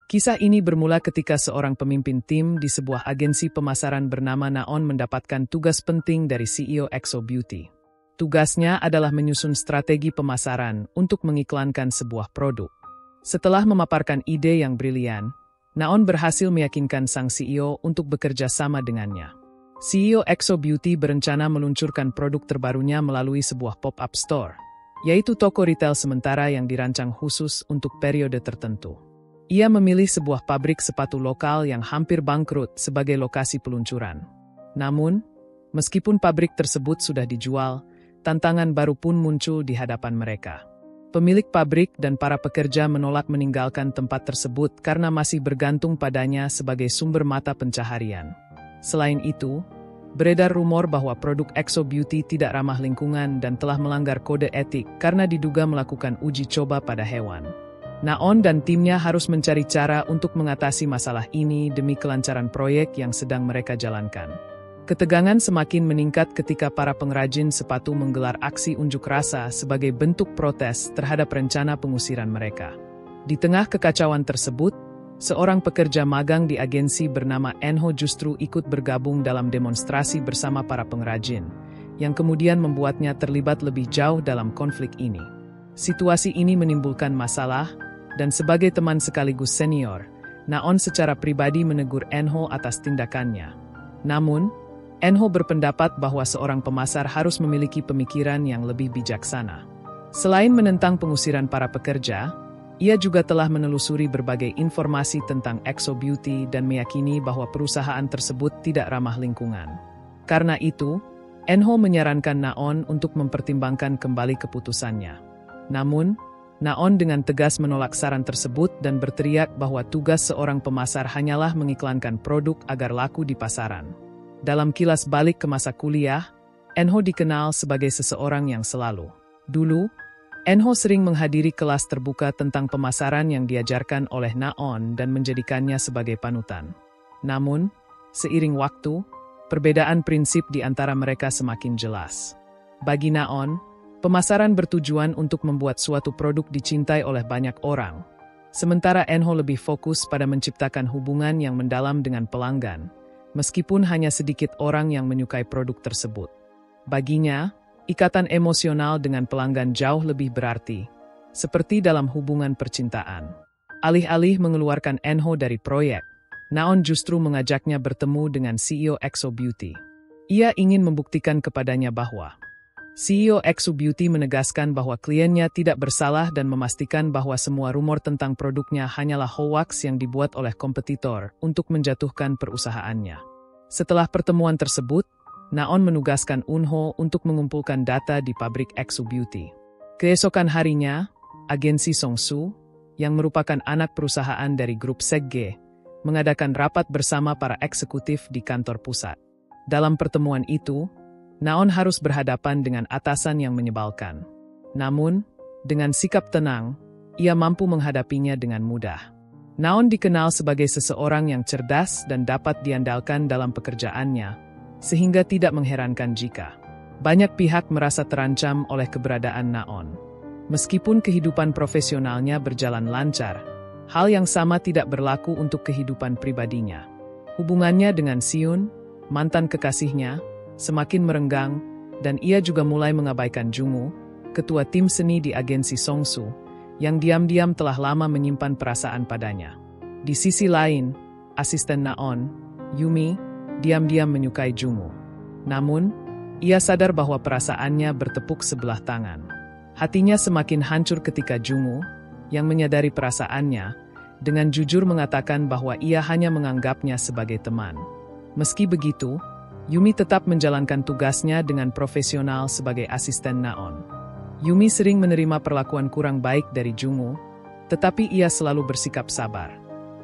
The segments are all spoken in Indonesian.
Kisah ini bermula ketika seorang pemimpin tim di sebuah agensi pemasaran bernama Naon mendapatkan tugas penting dari CEO EXO Beauty. Tugasnya adalah menyusun strategi pemasaran untuk mengiklankan sebuah produk. Setelah memaparkan ide yang brilian, Naon berhasil meyakinkan sang CEO untuk bekerja sama dengannya. CEO EXO Beauty berencana meluncurkan produk terbarunya melalui sebuah pop-up store, yaitu toko retail sementara yang dirancang khusus untuk periode tertentu. Ia memilih sebuah pabrik sepatu lokal yang hampir bangkrut sebagai lokasi peluncuran. Namun, meskipun pabrik tersebut sudah dijual, tantangan baru pun muncul di hadapan mereka. Pemilik pabrik dan para pekerja menolak meninggalkan tempat tersebut karena masih bergantung padanya sebagai sumber mata pencaharian. Selain itu, beredar rumor bahwa produk EXO Beauty tidak ramah lingkungan dan telah melanggar kode etik karena diduga melakukan uji coba pada hewan. Naon dan timnya harus mencari cara untuk mengatasi masalah ini demi kelancaran proyek yang sedang mereka jalankan. Ketegangan semakin meningkat ketika para pengrajin sepatu menggelar aksi unjuk rasa sebagai bentuk protes terhadap rencana pengusiran mereka. Di tengah kekacauan tersebut, seorang pekerja magang di agensi bernama Enho justru ikut bergabung dalam demonstrasi bersama para pengrajin, yang kemudian membuatnya terlibat lebih jauh dalam konflik ini. Situasi ini menimbulkan masalah, dan sebagai teman sekaligus senior, Naon secara pribadi menegur Enho atas tindakannya. Namun, Enho berpendapat bahwa seorang pemasar harus memiliki pemikiran yang lebih bijaksana. Selain menentang pengusiran para pekerja, ia juga telah menelusuri berbagai informasi tentang EXO Beauty dan meyakini bahwa perusahaan tersebut tidak ramah lingkungan. Karena itu, Enho menyarankan Naon untuk mempertimbangkan kembali keputusannya. Namun, Naon dengan tegas menolak saran tersebut dan berteriak bahwa tugas seorang pemasar hanyalah mengiklankan produk agar laku di pasaran. Dalam kilas balik ke masa kuliah, Enho dikenal sebagai seseorang yang selalu. Dulu, Enho sering menghadiri kelas terbuka tentang pemasaran yang diajarkan oleh Naon dan menjadikannya sebagai panutan. Namun, seiring waktu, perbedaan prinsip di antara mereka semakin jelas. Bagi Naon, pemasaran bertujuan untuk membuat suatu produk dicintai oleh banyak orang. Sementara Enho lebih fokus pada menciptakan hubungan yang mendalam dengan pelanggan, meskipun hanya sedikit orang yang menyukai produk tersebut. Baginya, ikatan emosional dengan pelanggan jauh lebih berarti, seperti dalam hubungan percintaan. Alih-alih mengeluarkan Enho dari proyek, Naon justru mengajaknya bertemu dengan CEO EXO Beauty. Ia ingin membuktikan kepadanya bahwa CEO EXO Beauty menegaskan bahwa kliennya tidak bersalah dan memastikan bahwa semua rumor tentang produknya hanyalah hoaks yang dibuat oleh kompetitor untuk menjatuhkan perusahaannya. Setelah pertemuan tersebut, Naon menugaskan Unho untuk mengumpulkan data di pabrik EXO Beauty. Keesokan harinya, agensi Songsu, yang merupakan anak perusahaan dari grup Segge, mengadakan rapat bersama para eksekutif di kantor pusat. Dalam pertemuan itu, Naon harus berhadapan dengan atasan yang menyebalkan. Namun, dengan sikap tenang, ia mampu menghadapinya dengan mudah. Naon dikenal sebagai seseorang yang cerdas dan dapat diandalkan dalam pekerjaannya, sehingga tidak mengherankan jika banyak pihak merasa terancam oleh keberadaan Naon. Meskipun kehidupan profesionalnya berjalan lancar, hal yang sama tidak berlaku untuk kehidupan pribadinya. Hubungannya dengan Siun, mantan kekasihnya, semakin merenggang, dan ia juga mulai mengabaikan Jungu, ketua tim seni di agensi Songsu, yang diam-diam telah lama menyimpan perasaan padanya. Di sisi lain, asisten Naon, Yumi, diam-diam menyukai Jungu. Namun, ia sadar bahwa perasaannya bertepuk sebelah tangan. Hatinya semakin hancur ketika Jungu, yang menyadari perasaannya, dengan jujur mengatakan bahwa ia hanya menganggapnya sebagai teman. Meski begitu, Yumi tetap menjalankan tugasnya dengan profesional sebagai asisten Naon. Yumi sering menerima perlakuan kurang baik dari Jungu, tetapi ia selalu bersikap sabar.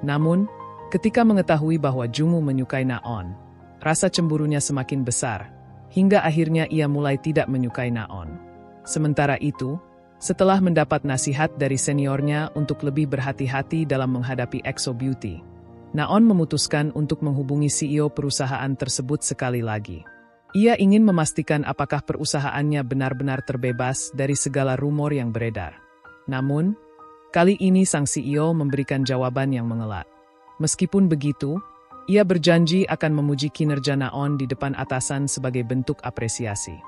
Namun, ketika mengetahui bahwa Jungu menyukai Naon, rasa cemburunya semakin besar, hingga akhirnya ia mulai tidak menyukai Naon. Sementara itu, setelah mendapat nasihat dari seniornya untuk lebih berhati-hati dalam menghadapi EXO Beauty, Naon memutuskan untuk menghubungi CEO perusahaan tersebut sekali lagi. Ia ingin memastikan apakah perusahaannya benar-benar terbebas dari segala rumor yang beredar. Namun, Kali ini sang CEO memberikan jawaban yang mengelak. Meskipun begitu, ia berjanji akan memuji kinerja Naon di depan atasan sebagai bentuk apresiasi.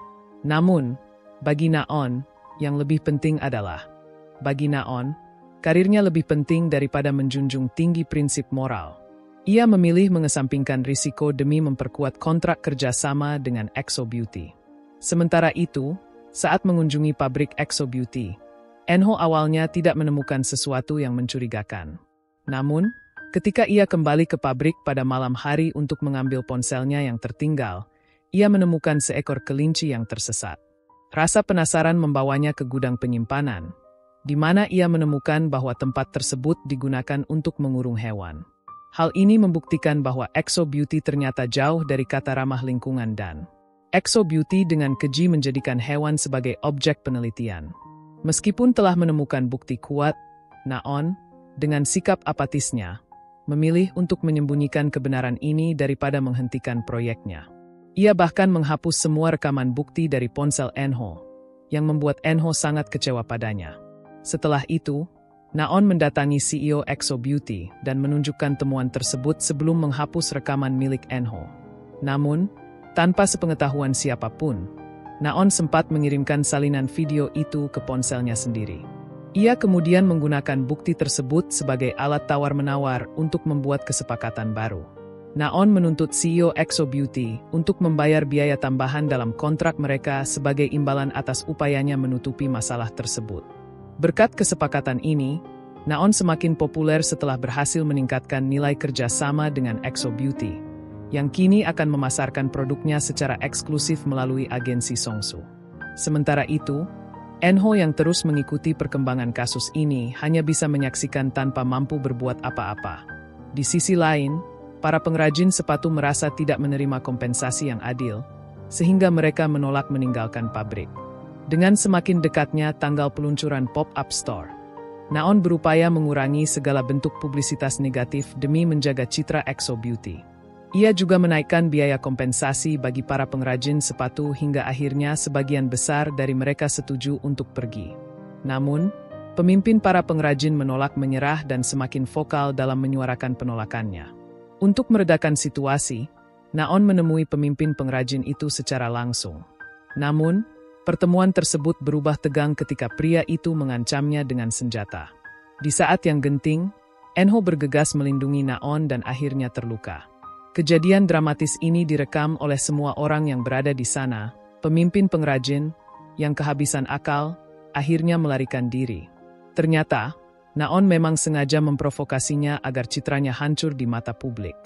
Namun, bagi Naon, yang lebih penting adalah, bagi Naon, karirnya lebih penting daripada menjunjung tinggi prinsip moral. Ia memilih mengesampingkan risiko demi memperkuat kontrak kerjasama dengan Exo Beauty. Sementara itu, saat mengunjungi pabrik Exo Beauty, Enho awalnya tidak menemukan sesuatu yang mencurigakan. Namun, ketika ia kembali ke pabrik pada malam hari untuk mengambil ponselnya yang tertinggal, ia menemukan seekor kelinci yang tersesat. Rasa penasaran membawanya ke gudang penyimpanan, di mana ia menemukan bahwa tempat tersebut digunakan untuk mengurung hewan. Hal ini membuktikan bahwa Exo Beauty ternyata jauh dari kata ramah lingkungan dan Exo Beauty dengan keji menjadikan hewan sebagai objek penelitian. Meskipun telah menemukan bukti kuat, Naon, dengan sikap apatisnya, memilih untuk menyembunyikan kebenaran ini daripada menghentikan proyeknya. Ia bahkan menghapus semua rekaman bukti dari ponsel Enho, yang membuat Enho sangat kecewa padanya. Setelah itu, Naon mendatangi CEO Exo Beauty dan menunjukkan temuan tersebut sebelum menghapus rekaman milik Enho. Namun, tanpa sepengetahuan siapapun, Naon sempat mengirimkan salinan video itu ke ponselnya sendiri. Ia kemudian menggunakan bukti tersebut sebagai alat tawar-menawar untuk membuat kesepakatan baru. Naon menuntut CEO Exo Beauty untuk membayar biaya tambahan dalam kontrak mereka sebagai imbalan atas upayanya menutupi masalah tersebut. Berkat kesepakatan ini, Naon semakin populer setelah berhasil meningkatkan nilai kerjasama dengan Exo Beauty, yang kini akan memasarkan produknya secara eksklusif melalui agensi Songsu. Sementara itu, Enho yang terus mengikuti perkembangan kasus ini hanya bisa menyaksikan tanpa mampu berbuat apa-apa. Di sisi lain, para pengrajin sepatu merasa tidak menerima kompensasi yang adil, sehingga mereka menolak meninggalkan pabrik. Dengan semakin dekatnya tanggal peluncuran pop-up store, Naon berupaya mengurangi segala bentuk publisitas negatif demi menjaga citra Exo Beauty. Ia juga menaikkan biaya kompensasi bagi para pengrajin sepatu hingga akhirnya sebagian besar dari mereka setuju untuk pergi. Namun, pemimpin para pengrajin menolak menyerah dan semakin vokal dalam menyuarakan penolakannya. Untuk meredakan situasi, Naon menemui pemimpin pengrajin itu secara langsung. Namun, pertemuan tersebut berubah tegang ketika pria itu mengancamnya dengan senjata. Di saat yang genting, Enho bergegas melindungi Naon dan akhirnya terluka. Kejadian dramatis ini direkam oleh semua orang yang berada di sana. Pemimpin pengrajin, yang kehabisan akal, akhirnya melarikan diri. Ternyata, Naon memang sengaja memprovokasinya agar citranya hancur di mata publik.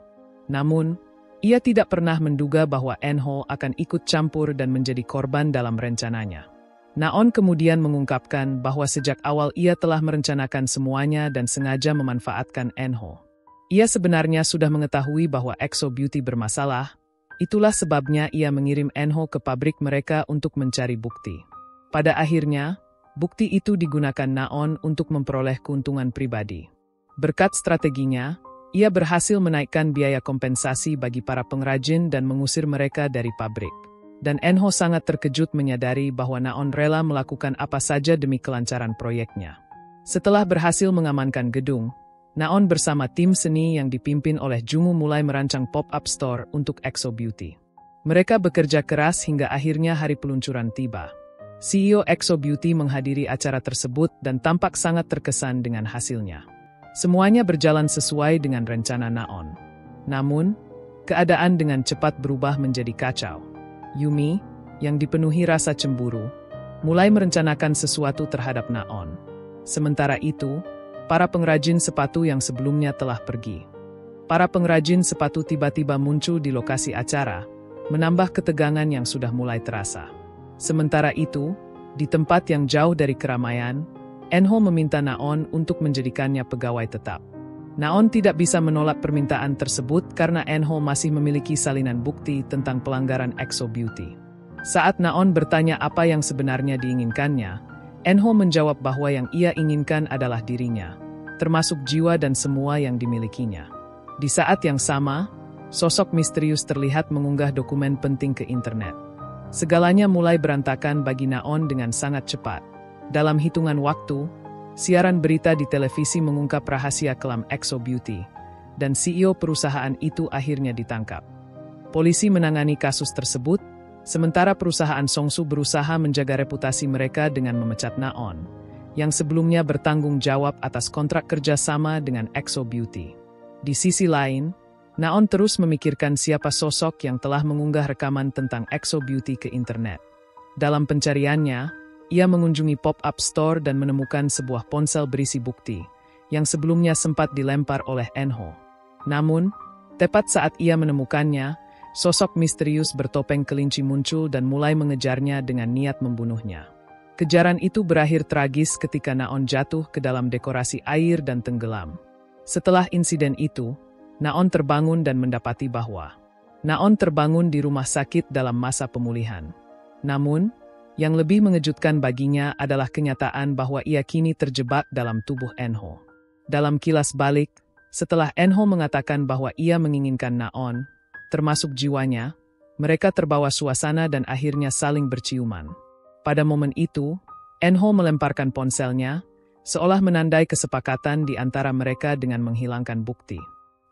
Namun, ia tidak pernah menduga bahwa Enho akan ikut campur dan menjadi korban dalam rencananya. Naon kemudian mengungkapkan bahwa sejak awal ia telah merencanakan semuanya dan sengaja memanfaatkan Enho. Ia sebenarnya sudah mengetahui bahwa Exo Beauty bermasalah, itulah sebabnya ia mengirim Enho ke pabrik mereka untuk mencari bukti. Pada akhirnya, bukti itu digunakan Naon untuk memperoleh keuntungan pribadi. Berkat strateginya, ia berhasil menaikkan biaya kompensasi bagi para pengrajin dan mengusir mereka dari pabrik. Dan Enho sangat terkejut menyadari bahwa Naon rela melakukan apa saja demi kelancaran proyeknya. Setelah berhasil mengamankan gedung, Naon bersama tim seni yang dipimpin oleh Jungu mulai merancang pop-up store untuk Exo Beauty. Mereka bekerja keras hingga akhirnya hari peluncuran tiba. CEO Exo Beauty menghadiri acara tersebut dan tampak sangat terkesan dengan hasilnya. Semuanya berjalan sesuai dengan rencana Naon. Namun, keadaan dengan cepat berubah menjadi kacau. Yumi, yang dipenuhi rasa cemburu, mulai merencanakan sesuatu terhadap Naon. Sementara itu, para pengrajin sepatu yang sebelumnya telah pergi. Para pengrajin sepatu tiba-tiba muncul di lokasi acara, menambah ketegangan yang sudah mulai terasa. Sementara itu, di tempat yang jauh dari keramaian, Enho meminta Naon untuk menjadikannya pegawai tetap. Naon tidak bisa menolak permintaan tersebut karena Enho masih memiliki salinan bukti tentang pelanggaran Exo Beauty. Saat Naon bertanya apa yang sebenarnya diinginkannya, Enho menjawab bahwa yang ia inginkan adalah dirinya, termasuk jiwa dan semua yang dimilikinya. Di saat yang sama, sosok misterius terlihat mengunggah dokumen penting ke internet. Segalanya mulai berantakan bagi Naon dengan sangat cepat. Dalam hitungan waktu, siaran berita di televisi mengungkap rahasia kelam EXO Beauty, dan CEO perusahaan itu akhirnya ditangkap. Polisi menangani kasus tersebut, sementara perusahaan Songsu berusaha menjaga reputasi mereka dengan memecat Naon, yang sebelumnya bertanggung jawab atas kontrak kerja sama dengan EXO Beauty. Di sisi lain, Naon terus memikirkan siapa sosok yang telah mengunggah rekaman tentang EXO Beauty ke internet. Dalam pencariannya, ia mengunjungi pop-up store dan menemukan sebuah ponsel berisi bukti, yang sebelumnya sempat dilempar oleh Enho. Namun, tepat saat ia menemukannya, sosok misterius bertopeng kelinci muncul dan mulai mengejarnya dengan niat membunuhnya. Kejaran itu berakhir tragis ketika Naon jatuh ke dalam dekorasi air dan tenggelam. Setelah insiden itu, Naon terbangun dan mendapati bahwa Naon terbangun di rumah sakit dalam masa pemulihan. Namun, yang lebih mengejutkan baginya adalah kenyataan bahwa ia kini terjebak dalam tubuh Enho. Dalam kilas balik, setelah Enho mengatakan bahwa ia menginginkan Naon, termasuk jiwanya, mereka terbawa suasana dan akhirnya saling berciuman. Pada momen itu, Enho melemparkan ponselnya, seolah menandai kesepakatan di antara mereka dengan menghilangkan bukti.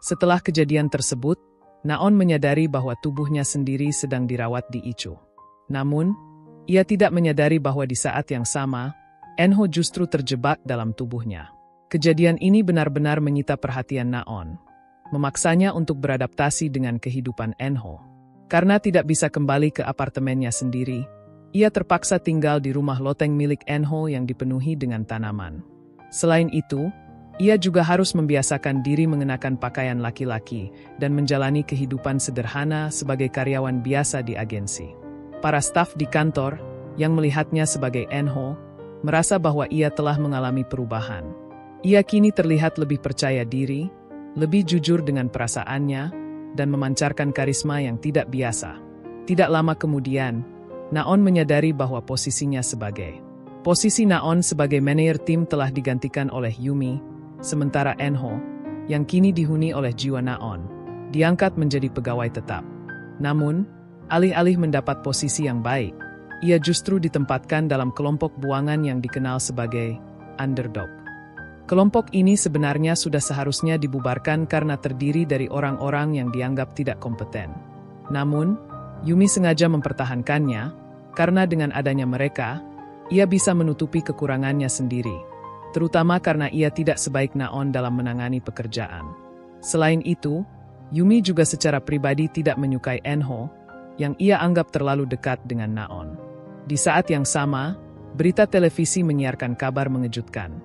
Setelah kejadian tersebut, Naon menyadari bahwa tubuhnya sendiri sedang dirawat di ICU. Namun, ia tidak menyadari bahwa di saat yang sama, Enho justru terjebak dalam tubuhnya. Kejadian ini benar-benar menyita perhatian Naon, memaksanya untuk beradaptasi dengan kehidupan Enho. Karena tidak bisa kembali ke apartemennya sendiri, ia terpaksa tinggal di rumah loteng milik Enho yang dipenuhi dengan tanaman. Selain itu, ia juga harus membiasakan diri mengenakan pakaian laki-laki dan menjalani kehidupan sederhana sebagai karyawan biasa di agensi. Para staf di kantor, yang melihatnya sebagai Enho, merasa bahwa ia telah mengalami perubahan. Ia kini terlihat lebih percaya diri, lebih jujur dengan perasaannya, dan memancarkan karisma yang tidak biasa. Tidak lama kemudian, Naon menyadari bahwa posisi Naon sebagai manajer tim telah digantikan oleh Yumi, sementara Enho, yang kini dihuni oleh jiwa Naon, diangkat menjadi pegawai tetap. Namun, alih-alih mendapat posisi yang baik, ia justru ditempatkan dalam kelompok buangan yang dikenal sebagai underdog. Kelompok ini sebenarnya sudah seharusnya dibubarkan karena terdiri dari orang-orang yang dianggap tidak kompeten. Namun, Yumi sengaja mempertahankannya, karena dengan adanya mereka, ia bisa menutupi kekurangannya sendiri, terutama karena ia tidak sebaik Naon dalam menangani pekerjaan. Selain itu, Yumi juga secara pribadi tidak menyukai Enho, yang ia anggap terlalu dekat dengan Naon. Di saat yang sama, berita televisi menyiarkan kabar mengejutkan.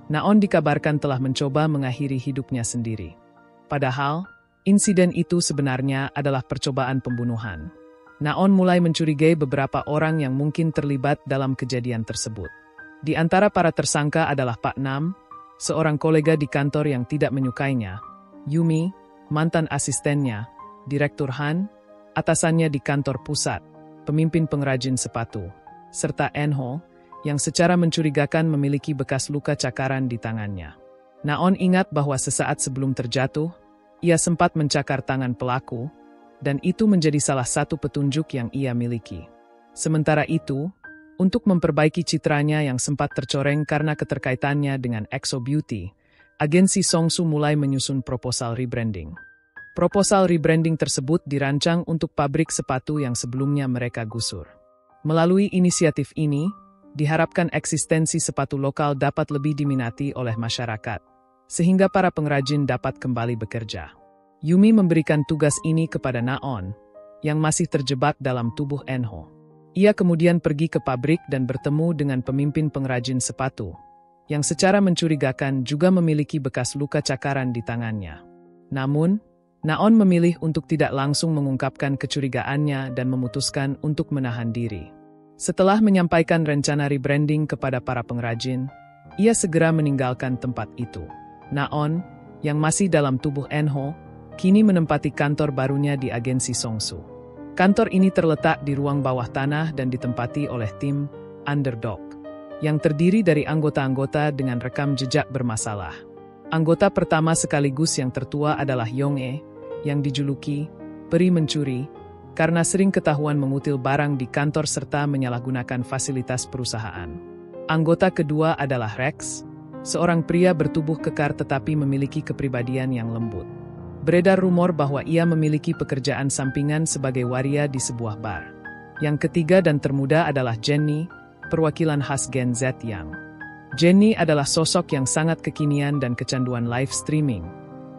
Naon dikabarkan telah mencoba mengakhiri hidupnya sendiri. Padahal, insiden itu sebenarnya adalah percobaan pembunuhan. Naon mulai mencurigai beberapa orang yang mungkin terlibat dalam kejadian tersebut. Di antara para tersangka adalah Pak Nam, seorang kolega di kantor yang tidak menyukainya, Yumi, mantan asistennya, Direktur Han, atasannya di kantor pusat, pemimpin pengrajin sepatu, serta Enho, yang secara mencurigakan memiliki bekas luka cakaran di tangannya. Naon ingat bahwa sesaat sebelum terjatuh, ia sempat mencakar tangan pelaku, dan itu menjadi salah satu petunjuk yang ia miliki. Sementara itu, untuk memperbaiki citranya yang sempat tercoreng karena keterkaitannya dengan EXO Beauty, agensi Songsu mulai menyusun proposal rebranding. Proposal rebranding tersebut dirancang untuk pabrik sepatu yang sebelumnya mereka gusur. Melalui inisiatif ini, diharapkan eksistensi sepatu lokal dapat lebih diminati oleh masyarakat, sehingga para pengrajin dapat kembali bekerja. Yumi memberikan tugas ini kepada Naon, yang masih terjebak dalam tubuh Enho. Ia kemudian pergi ke pabrik dan bertemu dengan pemimpin pengrajin sepatu, yang secara mencurigakan juga memiliki bekas luka cakaran di tangannya. Namun, Naon memilih untuk tidak langsung mengungkapkan kecurigaannya dan memutuskan untuk menahan diri. Setelah menyampaikan rencana rebranding kepada para pengrajin, ia segera meninggalkan tempat itu. Naon, yang masih dalam tubuh Enho, kini menempati kantor barunya di agensi Songsu. Kantor ini terletak di ruang bawah tanah dan ditempati oleh tim Underdog, yang terdiri dari anggota-anggota dengan rekam jejak bermasalah. Anggota pertama sekaligus yang tertua adalah Yong-e, yang dijuluki peri mencuri, karena sering ketahuan mengutil barang di kantor serta menyalahgunakan fasilitas perusahaan. Anggota kedua adalah Rex, seorang pria bertubuh kekar tetapi memiliki kepribadian yang lembut. Beredar rumor bahwa ia memiliki pekerjaan sampingan sebagai waria di sebuah bar. Yang ketiga dan termuda adalah Jenny, perwakilan khas Gen Z yang. Jenny adalah sosok yang sangat kekinian dan kecanduan live streaming,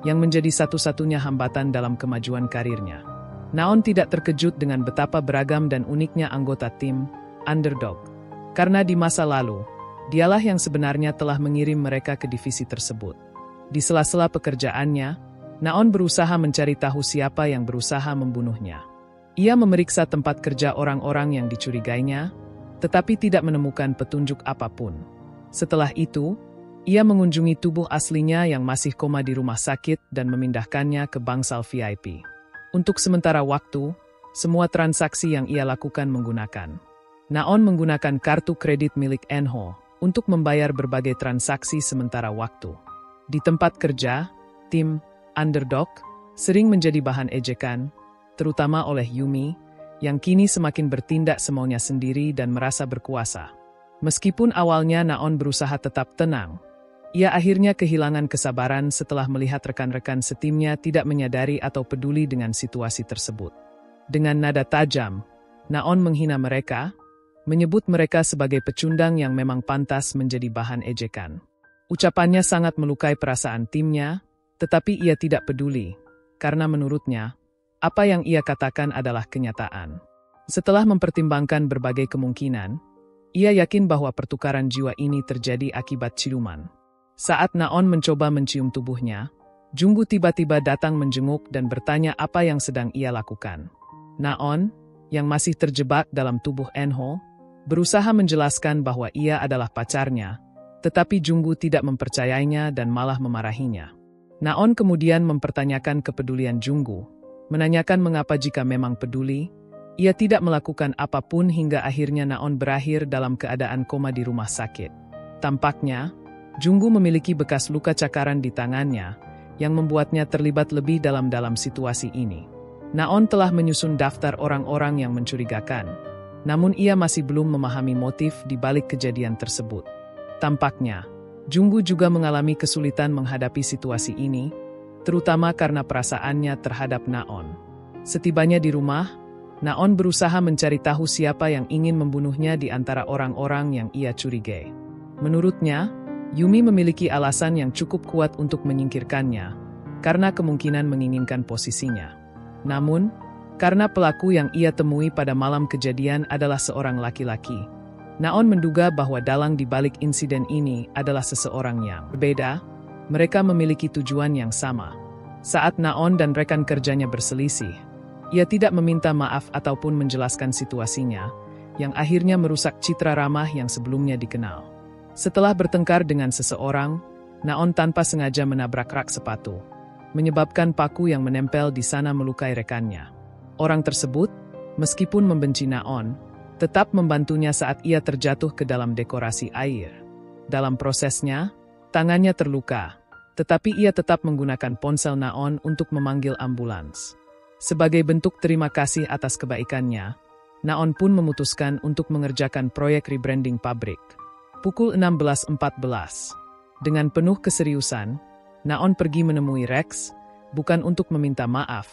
yang menjadi satu-satunya hambatan dalam kemajuan karirnya. Naon tidak terkejut dengan betapa beragam dan uniknya anggota tim Underdog. Karena di masa lalu, dialah yang sebenarnya telah mengirim mereka ke divisi tersebut. Di sela-sela pekerjaannya, Naon berusaha mencari tahu siapa yang berusaha membunuhnya. Ia memeriksa tempat kerja orang-orang yang dicurigainya, tetapi tidak menemukan petunjuk apapun. Setelah itu, ia mengunjungi tubuh aslinya yang masih koma di rumah sakit dan memindahkannya ke bangsal VIP. Untuk sementara waktu, semua transaksi yang ia lakukan menggunakan. Naon menggunakan kartu kredit milik Enho untuk membayar berbagai transaksi sementara waktu. Di tempat kerja, tim Underdog sering menjadi bahan ejekan, terutama oleh Yumi, yang kini semakin bertindak semaunya sendiri dan merasa berkuasa. Meskipun awalnya Naon berusaha tetap tenang, ia akhirnya kehilangan kesabaran setelah melihat rekan-rekan setimnya tidak menyadari atau peduli dengan situasi tersebut. Dengan nada tajam, Naon menghina mereka, menyebut mereka sebagai pecundang yang memang pantas menjadi bahan ejekan. Ucapannya sangat melukai perasaan timnya, tetapi ia tidak peduli, karena menurutnya, apa yang ia katakan adalah kenyataan. Setelah mempertimbangkan berbagai kemungkinan, ia yakin bahwa pertukaran jiwa ini terjadi akibat ciuman. Saat Naon mencoba mencium tubuhnya, Junggu tiba-tiba datang menjenguk dan bertanya apa yang sedang ia lakukan. Naon, yang masih terjebak dalam tubuh Enho, berusaha menjelaskan bahwa ia adalah pacarnya, tetapi Junggu tidak mempercayainya dan malah memarahinya. Naon kemudian mempertanyakan kepedulian Junggu, menanyakan mengapa jika memang peduli, ia tidak melakukan apapun hingga akhirnya Naon berakhir dalam keadaan koma di rumah sakit. Tampaknya, Junggu memiliki bekas luka cakaran di tangannya, yang membuatnya terlibat lebih dalam situasi ini. Naon telah menyusun daftar orang-orang yang mencurigakan, namun ia masih belum memahami motif di balik kejadian tersebut. Tampaknya, Junggu juga mengalami kesulitan menghadapi situasi ini, terutama karena perasaannya terhadap Naon. Setibanya di rumah, Naon berusaha mencari tahu siapa yang ingin membunuhnya di antara orang-orang yang ia curigai. Menurutnya, Yumi memiliki alasan yang cukup kuat untuk menyingkirkannya, karena kemungkinan menginginkan posisinya. Namun, karena pelaku yang ia temui pada malam kejadian adalah seorang laki-laki, Naon menduga bahwa dalang di balik insiden ini adalah seseorang yang berbeda. Mereka memiliki tujuan yang sama. Saat Naon dan rekan kerjanya berselisih, ia tidak meminta maaf ataupun menjelaskan situasinya, yang akhirnya merusak citra ramah yang sebelumnya dikenal. Setelah bertengkar dengan seseorang, Naon tanpa sengaja menabrak rak sepatu, menyebabkan paku yang menempel di sana melukai rekannya. Orang tersebut, meskipun membenci Naon, tetap membantunya saat ia terjatuh ke dalam dekorasi air. Dalam prosesnya, tangannya terluka, tetapi ia tetap menggunakan ponsel Naon untuk memanggil ambulans. Sebagai bentuk terima kasih atas kebaikannya, Naon pun memutuskan untuk mengerjakan proyek rebranding pabrik. Pukul 16.14. Dengan penuh keseriusan, Naon pergi menemui Rex, bukan untuk meminta maaf,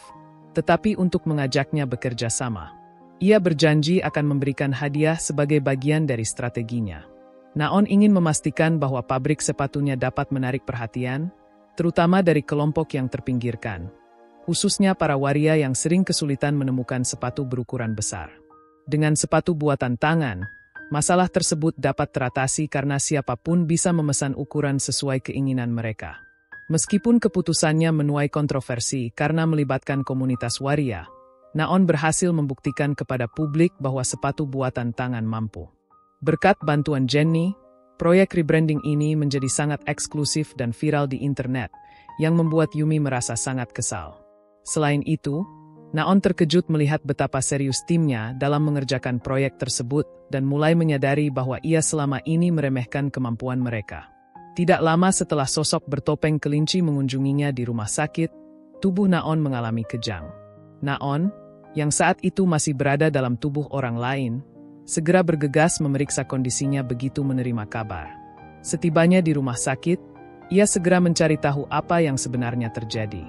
tetapi untuk mengajaknya bekerja sama. Ia berjanji akan memberikan hadiah sebagai bagian dari strateginya. Naon ingin memastikan bahwa pabrik sepatunya dapat menarik perhatian, terutama dari kelompok yang terpinggirkan, khususnya para waria yang sering kesulitan menemukan sepatu berukuran besar. Dengan sepatu buatan tangan, masalah tersebut dapat teratasi karena siapapun bisa memesan ukuran sesuai keinginan mereka. Meskipun keputusannya menuai kontroversi karena melibatkan komunitas waria, Naon berhasil membuktikan kepada publik bahwa sepatu buatan tangan mampu. Berkat bantuan Jenny, proyek rebranding ini menjadi sangat eksklusif dan viral di internet, yang membuat Yumi merasa sangat kesal. Selain itu, Naon terkejut melihat betapa serius timnya dalam mengerjakan proyek tersebut dan mulai menyadari bahwa ia selama ini meremehkan kemampuan mereka. Tidak lama setelah sosok bertopeng kelinci mengunjunginya di rumah sakit, tubuh Naon mengalami kejang. Naon, yang saat itu masih berada dalam tubuh orang lain, segera bergegas memeriksa kondisinya begitu menerima kabar. Setibanya di rumah sakit, ia segera mencari tahu apa yang sebenarnya terjadi.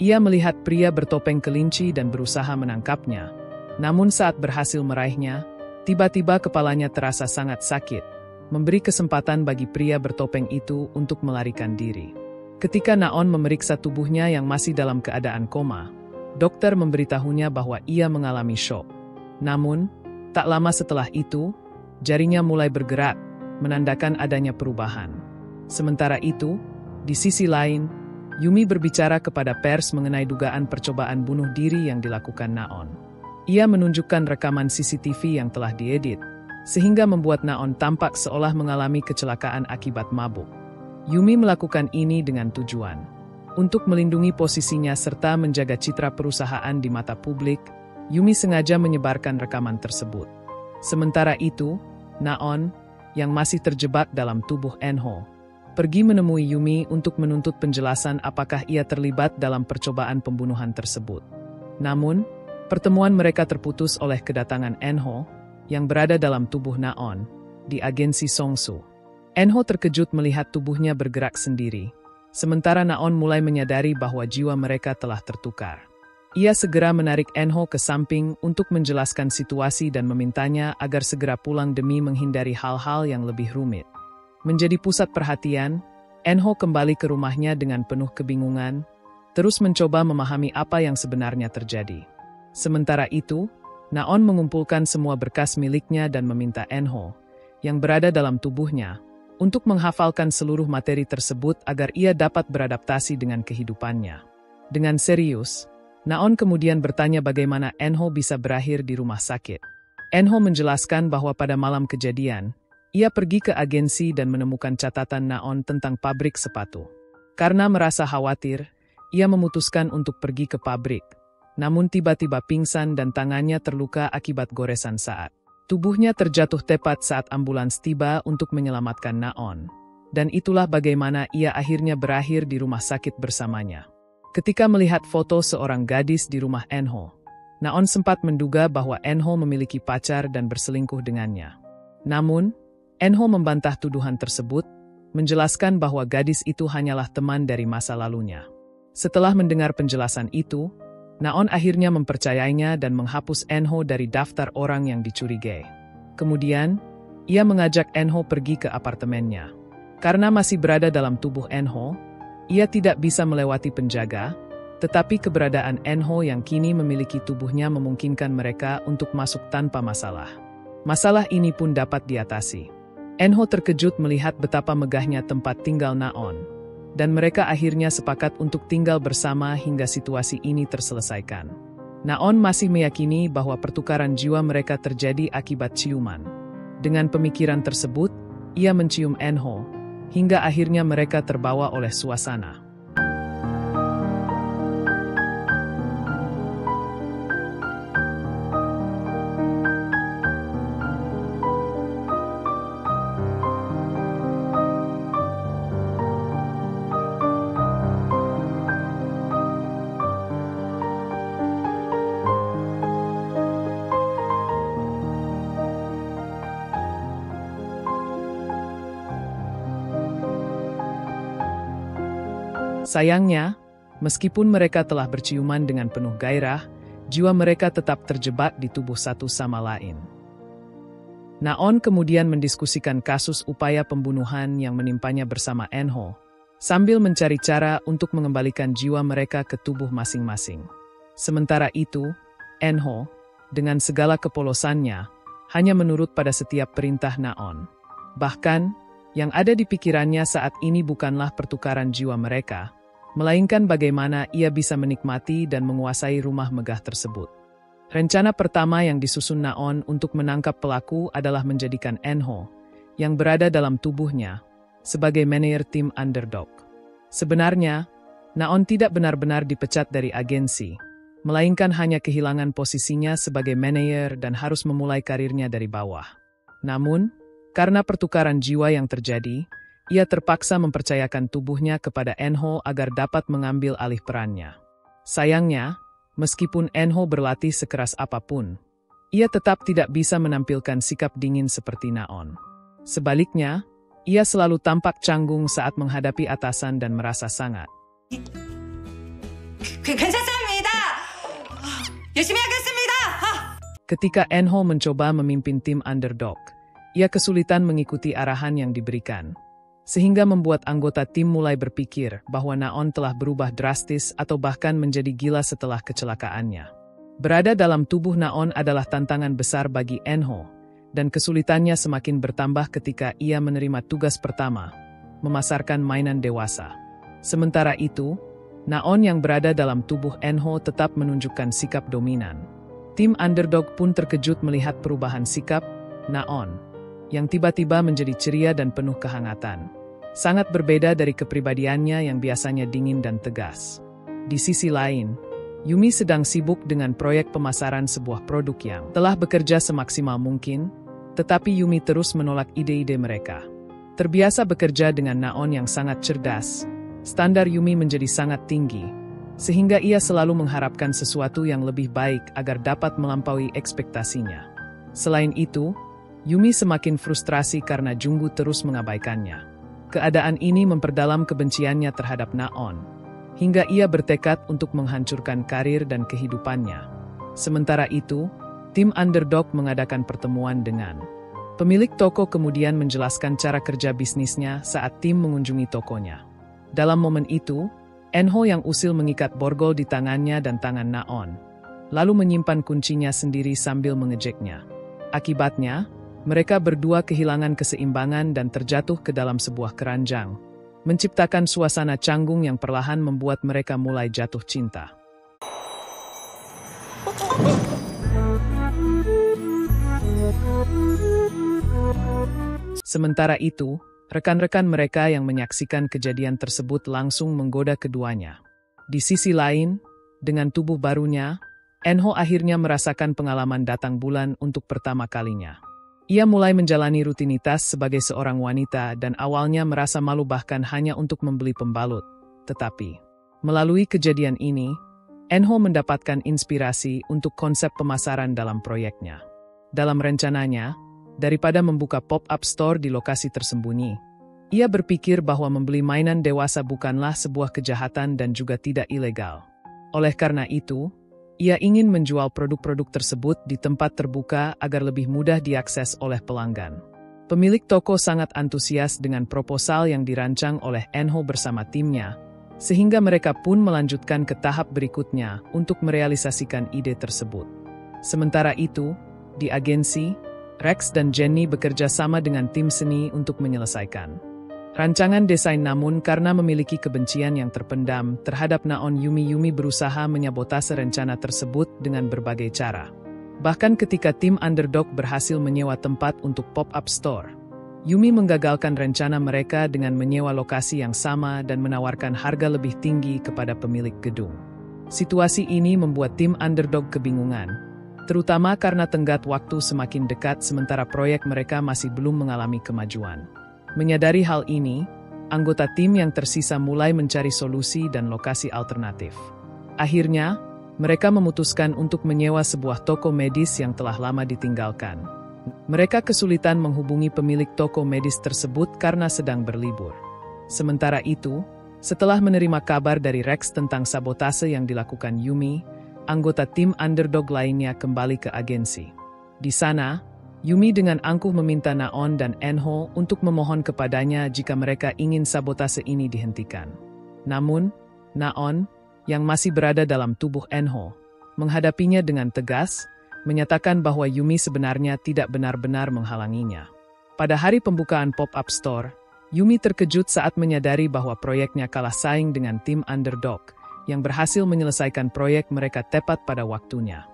Ia melihat pria bertopeng kelinci dan berusaha menangkapnya. Namun saat berhasil meraihnya, tiba-tiba kepalanya terasa sangat sakit, memberi kesempatan bagi pria bertopeng itu untuk melarikan diri. Ketika Naon memeriksa tubuhnya yang masih dalam keadaan koma, dokter memberitahunya bahwa ia mengalami syok. Namun, tak lama setelah itu, jarinya mulai bergerak, menandakan adanya perubahan. Sementara itu, di sisi lain, Yumi berbicara kepada pers mengenai dugaan percobaan bunuh diri yang dilakukan Naon. Ia menunjukkan rekaman CCTV yang telah diedit, sehingga membuat Naon tampak seolah mengalami kecelakaan akibat mabuk. Yumi melakukan ini dengan tujuan untuk melindungi posisinya serta menjaga citra perusahaan di mata publik. Yumi sengaja menyebarkan rekaman tersebut. Sementara itu, Naon, yang masih terjebak dalam tubuh Enho, pergi menemui Yumi untuk menuntut penjelasan apakah ia terlibat dalam percobaan pembunuhan tersebut. Namun, pertemuan mereka terputus oleh kedatangan Enho, yang berada dalam tubuh Naon, di agensi Songsu. Enho terkejut melihat tubuhnya bergerak sendiri, sementara Naon mulai menyadari bahwa jiwa mereka telah tertukar. Ia segera menarik Enho ke samping untuk menjelaskan situasi dan memintanya agar segera pulang demi menghindari hal-hal yang lebih rumit. Menjadi pusat perhatian, Enho kembali ke rumahnya dengan penuh kebingungan, terus mencoba memahami apa yang sebenarnya terjadi. Sementara itu, Naon mengumpulkan semua berkas miliknya dan meminta Enho, yang berada dalam tubuhnya, untuk menghafalkan seluruh materi tersebut agar ia dapat beradaptasi dengan kehidupannya. Dengan serius, Naon kemudian bertanya bagaimana Enho bisa berakhir di rumah sakit. Enho menjelaskan bahwa pada malam kejadian, ia pergi ke agensi dan menemukan catatan Naon tentang pabrik sepatu. Karena merasa khawatir, ia memutuskan untuk pergi ke pabrik. Namun tiba-tiba pingsan dan tangannya terluka akibat goresan saat tubuhnya terjatuh tepat saat ambulans tiba untuk menyelamatkan Naon. Dan itulah bagaimana ia akhirnya berakhir di rumah sakit bersamanya. Ketika melihat foto seorang gadis di rumah Enho, Naon sempat menduga bahwa Enho memiliki pacar dan berselingkuh dengannya. Namun, Enho membantah tuduhan tersebut, menjelaskan bahwa gadis itu hanyalah teman dari masa lalunya. Setelah mendengar penjelasan itu, Naon akhirnya mempercayainya dan menghapus Enho dari daftar orang yang dicurigai. Kemudian, ia mengajak Enho pergi ke apartemennya. Karena masih berada dalam tubuh Enho, ia tidak bisa melewati penjaga, tetapi keberadaan Enho yang kini memiliki tubuhnya memungkinkan mereka untuk masuk tanpa masalah. Masalah ini pun dapat diatasi. Enho terkejut melihat betapa megahnya tempat tinggal Naon, dan mereka akhirnya sepakat untuk tinggal bersama hingga situasi ini terselesaikan. Naon masih meyakini bahwa pertukaran jiwa mereka terjadi akibat ciuman. Dengan pemikiran tersebut, ia mencium Enho, hingga akhirnya mereka terbawa oleh suasana. Sayangnya, meskipun mereka telah berciuman dengan penuh gairah, jiwa mereka tetap terjebak di tubuh satu sama lain. Naon kemudian mendiskusikan kasus upaya pembunuhan yang menimpanya bersama Enho, sambil mencari cara untuk mengembalikan jiwa mereka ke tubuh masing-masing. Sementara itu, Enho, dengan segala kepolosannya, hanya menurut pada setiap perintah Naon. Bahkan, yang ada di pikirannya saat ini bukanlah pertukaran jiwa mereka, melainkan bagaimana ia bisa menikmati dan menguasai rumah megah tersebut. Rencana pertama yang disusun Naon untuk menangkap pelaku adalah menjadikan Enho, yang berada dalam tubuhnya, sebagai manajer tim underdog. Sebenarnya, Naon tidak benar-benar dipecat dari agensi, melainkan hanya kehilangan posisinya sebagai manajer dan harus memulai karirnya dari bawah. Namun, karena pertukaran jiwa yang terjadi, ia terpaksa mempercayakan tubuhnya kepada Enho agar dapat mengambil alih perannya. Sayangnya, meskipun Enho berlatih sekeras apapun, ia tetap tidak bisa menampilkan sikap dingin seperti Naon. Sebaliknya, Ia selalu tampak canggung saat menghadapi atasan dan merasa sangat. 괜찮습니다. 열심히 하겠습니다. Ketika Enho mencoba memimpin tim underdog, ia kesulitan mengikuti arahan yang diberikan. Sehingga membuat anggota tim mulai berpikir bahwa Naon telah berubah drastis atau bahkan menjadi gila setelah kecelakaannya. Berada dalam tubuh Naon adalah tantangan besar bagi Enho, dan kesulitannya semakin bertambah ketika ia menerima tugas pertama, memasarkan mainan dewasa. Sementara itu, Naon yang berada dalam tubuh Enho tetap menunjukkan sikap dominan. Tim underdog pun terkejut melihat perubahan sikap Naon, yang tiba-tiba menjadi ceria dan penuh kehangatan. Sangat berbeda dari kepribadiannya yang biasanya dingin dan tegas. Di sisi lain, Yumi sedang sibuk dengan proyek pemasaran sebuah produk yang telah bekerja semaksimal mungkin, tetapi Yumi terus menolak ide-ide mereka. Terbiasa bekerja dengan Naon yang sangat cerdas, standar Yumi menjadi sangat tinggi, sehingga ia selalu mengharapkan sesuatu yang lebih baik agar dapat melampaui ekspektasinya. Selain itu, Yumi semakin frustrasi karena Junggu terus mengabaikannya. Keadaan ini memperdalam kebenciannya terhadap Naon, hingga ia bertekad untuk menghancurkan karir dan kehidupannya. Sementara itu, tim underdog mengadakan pertemuan dengan pemilik toko, kemudian menjelaskan cara kerja bisnisnya saat tim mengunjungi tokonya. Dalam momen itu, Enho yang usil mengikat borgol di tangannya dan tangan Naon, lalu menyimpan kuncinya sendiri sambil mengejeknya. Akibatnya, mereka berdua kehilangan keseimbangan dan terjatuh ke dalam sebuah keranjang, menciptakan suasana canggung yang perlahan membuat mereka mulai jatuh cinta. Sementara itu, rekan-rekan mereka yang menyaksikan kejadian tersebut langsung menggoda keduanya. Di sisi lain, dengan tubuh barunya, Enho akhirnya merasakan pengalaman datang bulan untuk pertama kalinya. Ia mulai menjalani rutinitas sebagai seorang wanita dan awalnya merasa malu bahkan hanya untuk membeli pembalut. Tetapi, melalui kejadian ini, Enho mendapatkan inspirasi untuk konsep pemasaran dalam proyeknya. Dalam rencananya, daripada membuka pop-up store di lokasi tersembunyi, ia berpikir bahwa membeli mainan dewasa bukanlah sebuah kejahatan dan juga tidak ilegal. Oleh karena itu, ia ingin menjual produk-produk tersebut di tempat terbuka agar lebih mudah diakses oleh pelanggan. Pemilik toko sangat antusias dengan proposal yang dirancang oleh Enho bersama timnya, sehingga mereka pun melanjutkan ke tahap berikutnya untuk merealisasikan ide tersebut. Sementara itu, di agensi, Rex dan Jenny bekerja sama dengan tim seni untuk menyelesaikan rancangan desain, namun karena memiliki kebencian yang terpendam terhadap Naon, Yumi berusaha menyabotase rencana tersebut dengan berbagai cara. Bahkan ketika tim underdog berhasil menyewa tempat untuk pop-up store, Yumi menggagalkan rencana mereka dengan menyewa lokasi yang sama dan menawarkan harga lebih tinggi kepada pemilik gedung. Situasi ini membuat tim underdog kebingungan, terutama karena tenggat waktu semakin dekat sementara proyek mereka masih belum mengalami kemajuan. Menyadari hal ini, anggota tim yang tersisa mulai mencari solusi dan lokasi alternatif. Akhirnya, mereka memutuskan untuk menyewa sebuah toko medis yang telah lama ditinggalkan. Mereka kesulitan menghubungi pemilik toko medis tersebut karena sedang berlibur. Sementara itu, setelah menerima kabar dari Rex tentang sabotase yang dilakukan Yumi, anggota tim underdog lainnya kembali ke agensi. Di sana, Yumi dengan angkuh meminta Naon dan Enho untuk memohon kepadanya jika mereka ingin sabotase ini dihentikan. Namun, Naon, yang masih berada dalam tubuh Enho, menghadapinya dengan tegas, menyatakan bahwa Yumi sebenarnya tidak benar-benar menghalanginya. Pada hari pembukaan pop-up store, Yumi terkejut saat menyadari bahwa proyeknya kalah saing dengan tim underdog, yang berhasil menyelesaikan proyek mereka tepat pada waktunya.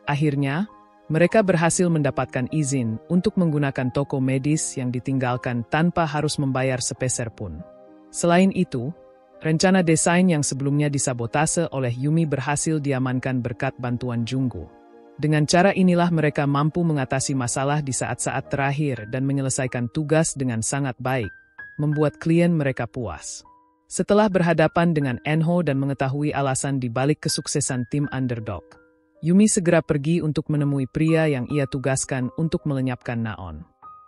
Akhirnya, mereka berhasil mendapatkan izin untuk menggunakan toko medis yang ditinggalkan tanpa harus membayar sepeser pun. Selain itu, rencana desain yang sebelumnya disabotase oleh Yumi berhasil diamankan berkat bantuan Junggu. Dengan cara inilah mereka mampu mengatasi masalah di saat-saat terakhir dan menyelesaikan tugas dengan sangat baik, membuat klien mereka puas. Setelah berhadapan dengan Enho dan mengetahui alasan di balik kesuksesan tim underdog, Yumi segera pergi untuk menemui pria yang ia tugaskan untuk melenyapkan Naon.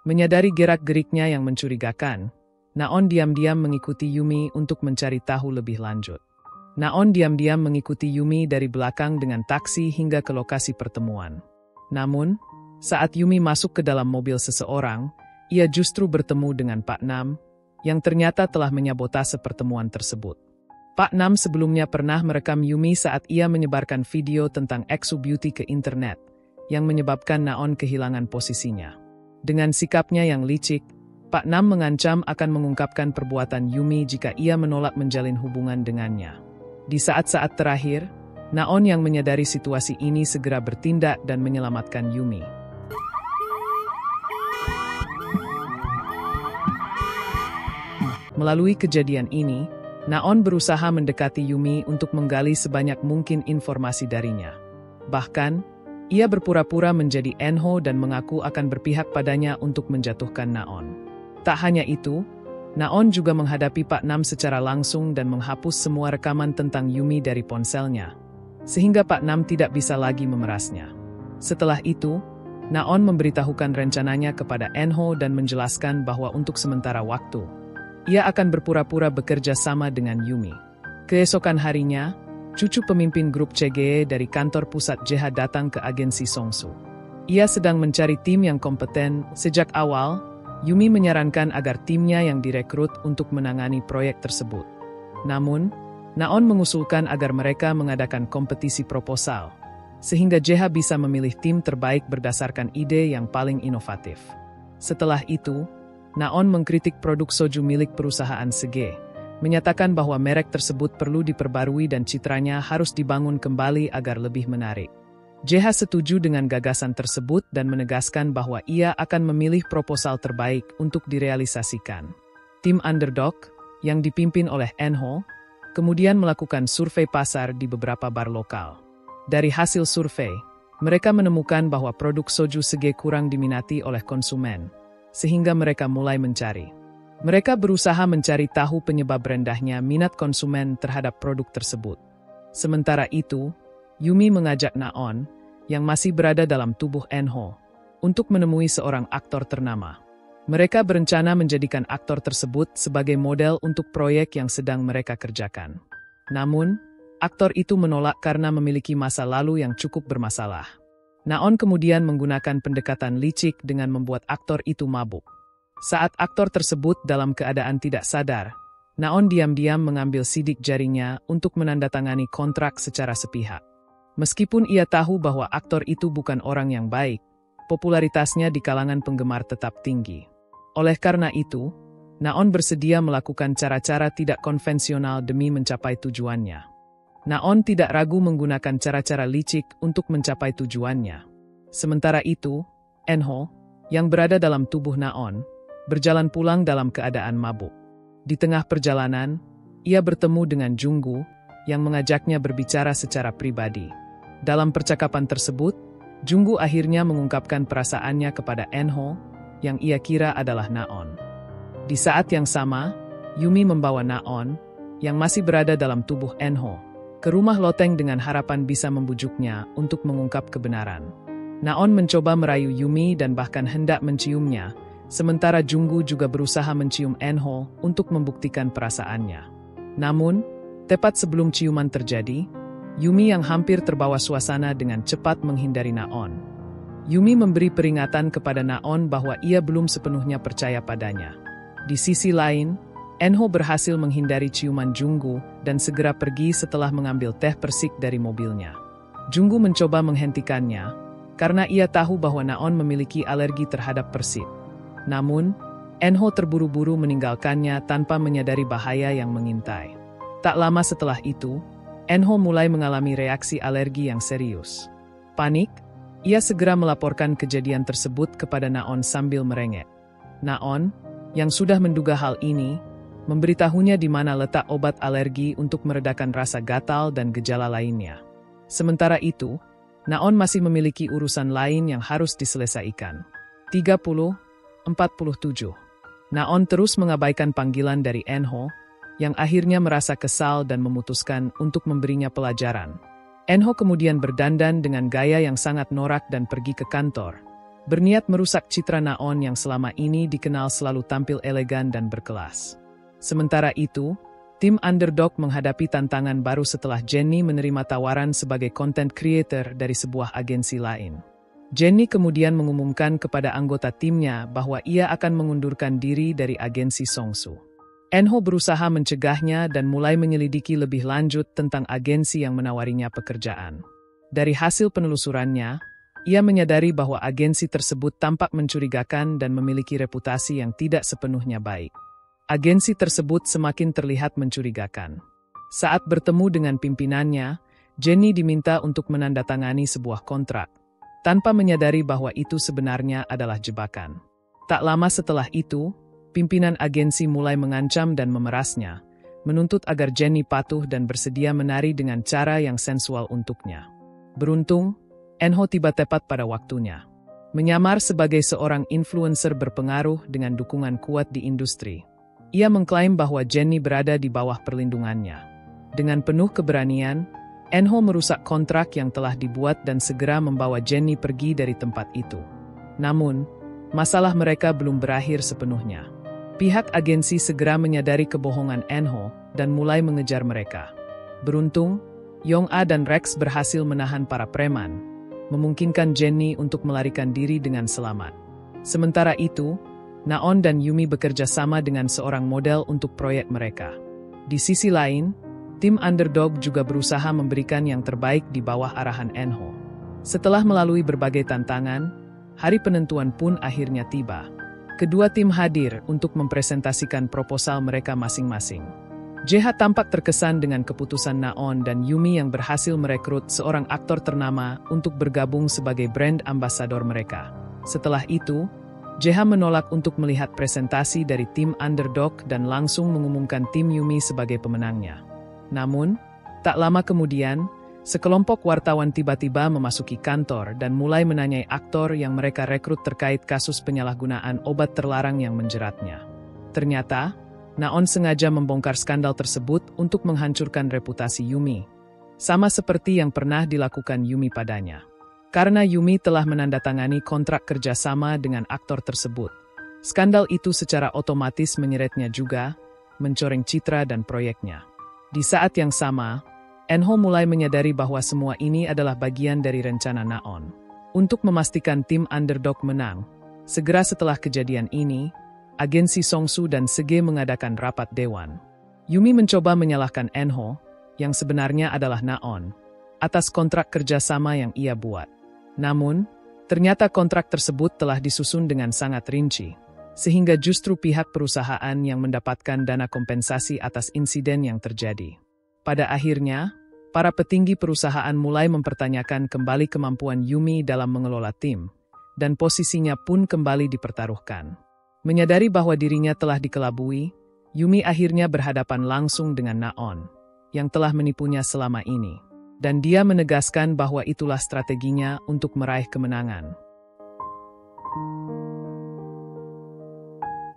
Menyadari gerak-geriknya yang mencurigakan, Naon diam-diam mengikuti Yumi untuk mencari tahu lebih lanjut. Naon diam-diam mengikuti Yumi dari belakang dengan taksi hingga ke lokasi pertemuan. Namun, saat Yumi masuk ke dalam mobil seseorang, ia justru bertemu dengan Pak Nam, yang ternyata telah menyabotase pertemuan tersebut. Pak Nam sebelumnya pernah merekam Yumi saat ia menyebarkan video tentang EXO Beauty ke internet, yang menyebabkan Naon kehilangan posisinya. Dengan sikapnya yang licik, Pak Nam mengancam akan mengungkapkan perbuatan Yumi jika ia menolak menjalin hubungan dengannya. Di saat-saat terakhir, Naon yang menyadari situasi ini segera bertindak dan menyelamatkan Yumi. Melalui kejadian ini, Naon berusaha mendekati Yumi untuk menggali sebanyak mungkin informasi darinya. Bahkan, ia berpura-pura menjadi Enho dan mengaku akan berpihak padanya untuk menjatuhkan Naon. Tak hanya itu, Naon juga menghadapi Pak Nam secara langsung dan menghapus semua rekaman tentang Yumi dari ponselnya, sehingga Pak Nam tidak bisa lagi memerasnya. Setelah itu, Naon memberitahukan rencananya kepada Enho dan menjelaskan bahwa untuk sementara waktu, ia akan berpura-pura bekerja sama dengan Yumi. Keesokan harinya, cucu pemimpin grup CGE dari kantor pusat JH datang ke agensi Songsu. Ia sedang mencari tim yang kompeten. Sejak awal, Yumi menyarankan agar timnya yang direkrut untuk menangani proyek tersebut. Namun, Naon mengusulkan agar mereka mengadakan kompetisi proposal, sehingga JH bisa memilih tim terbaik berdasarkan ide yang paling inovatif. Setelah itu, Naon mengkritik produk soju milik perusahaan SGE, menyatakan bahwa merek tersebut perlu diperbarui dan citranya harus dibangun kembali agar lebih menarik. JH setuju dengan gagasan tersebut dan menegaskan bahwa ia akan memilih proposal terbaik untuk direalisasikan. Tim Underdog, yang dipimpin oleh Enho, kemudian melakukan survei pasar di beberapa bar lokal. Dari hasil survei, mereka menemukan bahwa produk soju SGE kurang diminati oleh konsumen, sehingga mereka mulai mencari. Mereka berusaha mencari tahu penyebab rendahnya minat konsumen terhadap produk tersebut. Sementara itu, Yumi mengajak Naon, yang masih berada dalam tubuh Enho, untuk menemui seorang aktor ternama. Mereka berencana menjadikan aktor tersebut sebagai model untuk proyek yang sedang mereka kerjakan. Namun, aktor itu menolak karena memiliki masa lalu yang cukup bermasalah. Naon kemudian menggunakan pendekatan licik dengan membuat aktor itu mabuk. Saat aktor tersebut dalam keadaan tidak sadar, Naon diam-diam mengambil sidik jarinya untuk menandatangani kontrak secara sepihak. Meskipun ia tahu bahwa aktor itu bukan orang yang baik, popularitasnya di kalangan penggemar tetap tinggi. Oleh karena itu, Naon bersedia melakukan cara-cara tidak konvensional demi mencapai tujuannya. Naon tidak ragu menggunakan cara-cara licik untuk mencapai tujuannya. Sementara itu, Enho, yang berada dalam tubuh Naon, berjalan pulang dalam keadaan mabuk. Di tengah perjalanan, ia bertemu dengan Junggu, yang mengajaknya berbicara secara pribadi. Dalam percakapan tersebut, Junggu akhirnya mengungkapkan perasaannya kepada Enho, yang ia kira adalah Naon. Di saat yang sama, Yumi membawa Naon, yang masih berada dalam tubuh Enho, ke rumah loteng dengan harapan bisa membujuknya untuk mengungkap kebenaran. Naon mencoba merayu Yumi dan bahkan hendak menciumnya, sementara Junggu juga berusaha mencium Enho untuk membuktikan perasaannya. Namun, tepat sebelum ciuman terjadi, Yumi yang hampir terbawa suasana dengan cepat menghindari Naon. Yumi memberi peringatan kepada Naon bahwa ia belum sepenuhnya percaya padanya. Di sisi lain, Enho berhasil menghindari ciuman Junggu dan segera pergi setelah mengambil teh persik dari mobilnya. Junggu mencoba menghentikannya, karena ia tahu bahwa Naon memiliki alergi terhadap persik. Namun, Enho terburu-buru meninggalkannya tanpa menyadari bahaya yang mengintai. Tak lama setelah itu, Enho mulai mengalami reaksi alergi yang serius. Panik, ia segera melaporkan kejadian tersebut kepada Naon sambil merengek. Naon, yang sudah menduga hal ini, memberitahunya di mana letak obat alergi untuk meredakan rasa gatal dan gejala lainnya. Sementara itu, Naon masih memiliki urusan lain yang harus diselesaikan. 30:47. Naon terus mengabaikan panggilan dari Enho, yang akhirnya merasa kesal dan memutuskan untuk memberinya pelajaran. Enho kemudian berdandan dengan gaya yang sangat norak dan pergi ke kantor. berniat merusak citra Naon yang selama ini dikenal selalu tampil elegan dan berkelas. Sementara itu, tim Underdog menghadapi tantangan baru setelah Jennie menerima tawaran sebagai content creator dari sebuah agensi lain. Jennie kemudian mengumumkan kepada anggota timnya bahwa ia akan mengundurkan diri dari agensi Songsu. Enho berusaha mencegahnya dan mulai menyelidiki lebih lanjut tentang agensi yang menawarinya pekerjaan. Dari hasil penelusurannya, ia menyadari bahwa agensi tersebut tampak mencurigakan dan memiliki reputasi yang tidak sepenuhnya baik. Agensi tersebut semakin terlihat mencurigakan. Saat bertemu dengan pimpinannya, Jennie diminta untuk menandatangani sebuah kontrak, tanpa menyadari bahwa itu sebenarnya adalah jebakan. Tak lama setelah itu, pimpinan agensi mulai mengancam dan memerasnya, menuntut agar Jennie patuh dan bersedia menari dengan cara yang sensual untuknya. Beruntung, Enho tiba tepat pada waktunya. Menyamar sebagai seorang influencer berpengaruh dengan dukungan kuat di industri. Ia mengklaim bahwa Jennie berada di bawah perlindungannya. Dengan penuh keberanian, Enho merusak kontrak yang telah dibuat dan segera membawa Jennie pergi dari tempat itu. Namun, masalah mereka belum berakhir sepenuhnya. Pihak agensi segera menyadari kebohongan Enho dan mulai mengejar mereka. Beruntung, Yong-a dan Rex berhasil menahan para preman, memungkinkan Jennie untuk melarikan diri dengan selamat. Sementara itu, Naon dan Yumi bekerja sama dengan seorang model untuk proyek mereka. Di sisi lain, tim Underdog juga berusaha memberikan yang terbaik di bawah arahan Enho. Setelah melalui berbagai tantangan, hari penentuan pun akhirnya tiba. Kedua tim hadir untuk mempresentasikan proposal mereka masing-masing. JH tampak terkesan dengan keputusan Naon dan Yumi yang berhasil merekrut seorang aktor ternama untuk bergabung sebagai brand ambasador mereka. Setelah itu, JH menolak untuk melihat presentasi dari tim Underdog dan langsung mengumumkan tim Yumi sebagai pemenangnya. Namun, tak lama kemudian, sekelompok wartawan tiba-tiba memasuki kantor dan mulai menanyai aktor yang mereka rekrut terkait kasus penyalahgunaan obat terlarang yang menjeratnya. Ternyata, Naon sengaja membongkar skandal tersebut untuk menghancurkan reputasi Yumi, sama seperti yang pernah dilakukan Yumi padanya. Karena Yumi telah menandatangani kontrak kerjasama dengan aktor tersebut, skandal itu secara otomatis menyeretnya juga, mencoreng citra dan proyeknya. Di saat yang sama, Enho mulai menyadari bahwa semua ini adalah bagian dari rencana Naon. Untuk memastikan tim Underdog menang, segera setelah kejadian ini, agensi Songsu dan Sege mengadakan rapat dewan. Yumi mencoba menyalahkan Enho, yang sebenarnya adalah Naon, atas kontrak kerjasama yang ia buat. Namun, ternyata kontrak tersebut telah disusun dengan sangat rinci, sehingga justru pihak perusahaan yang mendapatkan dana kompensasi atas insiden yang terjadi. Pada akhirnya, para petinggi perusahaan mulai mempertanyakan kembali kemampuan Yumi dalam mengelola tim, dan posisinya pun kembali dipertaruhkan. Menyadari bahwa dirinya telah dikelabui, Yumi akhirnya berhadapan langsung dengan Naon, yang telah menipunya selama ini. Dan dia menegaskan bahwa itulah strateginya untuk meraih kemenangan.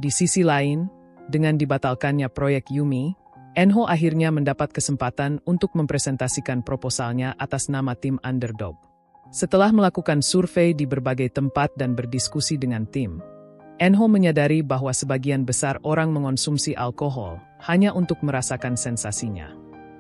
Di sisi lain, dengan dibatalkannya proyek Yumi, Enho akhirnya mendapat kesempatan untuk mempresentasikan proposalnya atas nama tim Underdog. Setelah melakukan survei di berbagai tempat dan berdiskusi dengan tim, Enho menyadari bahwa sebagian besar orang mengonsumsi alkohol hanya untuk merasakan sensasinya.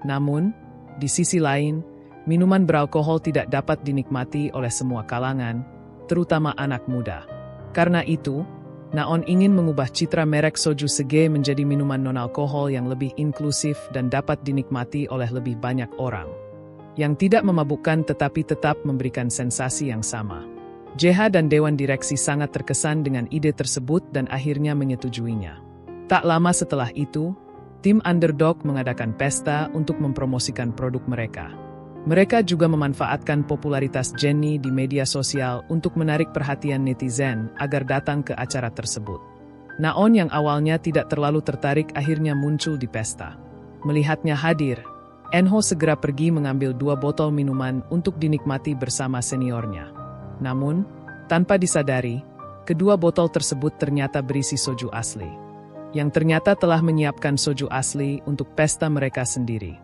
Namun, di sisi lain, minuman beralkohol tidak dapat dinikmati oleh semua kalangan, terutama anak muda. Karena itu, Naon ingin mengubah citra merek soju Sege menjadi minuman non-alkohol yang lebih inklusif dan dapat dinikmati oleh lebih banyak orang. Yang tidak memabukkan tetapi tetap memberikan sensasi yang sama. JH dan Dewan Direksi sangat terkesan dengan ide tersebut dan akhirnya menyetujuinya. Tak lama setelah itu, tim Underdog mengadakan pesta untuk mempromosikan produk mereka. Mereka juga memanfaatkan popularitas Jennie di media sosial untuk menarik perhatian netizen agar datang ke acara tersebut. Naon yang awalnya tidak terlalu tertarik akhirnya muncul di pesta. Melihatnya hadir, Enho segera pergi mengambil 2 botol minuman untuk dinikmati bersama seniornya. Namun, tanpa disadari, kedua botol tersebut ternyata berisi soju asli, yang ternyata telah menyiapkan soju asli untuk pesta mereka sendiri.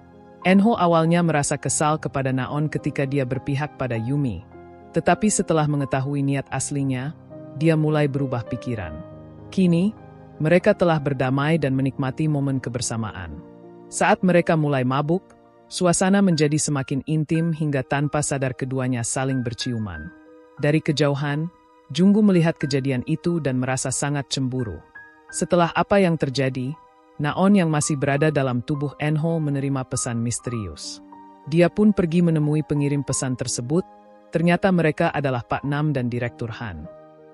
Enho awalnya merasa kesal kepada Naon ketika dia berpihak pada Yumi, Tetapi setelah mengetahui niat aslinya, dia mulai berubah pikiran. Kini, mereka telah berdamai dan menikmati momen kebersamaan. Saat mereka mulai mabuk, suasana menjadi semakin intim hingga tanpa sadar keduanya saling berciuman. Dari kejauhan, Junggu melihat kejadian itu dan merasa sangat cemburu. Setelah apa yang terjadi, Naon yang masih berada dalam tubuh Enho menerima pesan misterius. Dia pun pergi menemui pengirim pesan tersebut, ternyata mereka adalah Pak Nam dan Direktur Han.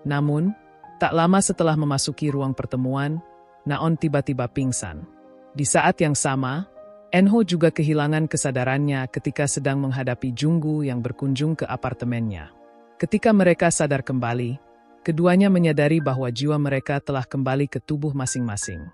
Namun, tak lama setelah memasuki ruang pertemuan, Naon tiba-tiba pingsan. Di saat yang sama, Enho juga kehilangan kesadarannya ketika sedang menghadapi Junggu yang berkunjung ke apartemennya. Ketika mereka sadar kembali, keduanya menyadari bahwa jiwa mereka telah kembali ke tubuh masing-masing.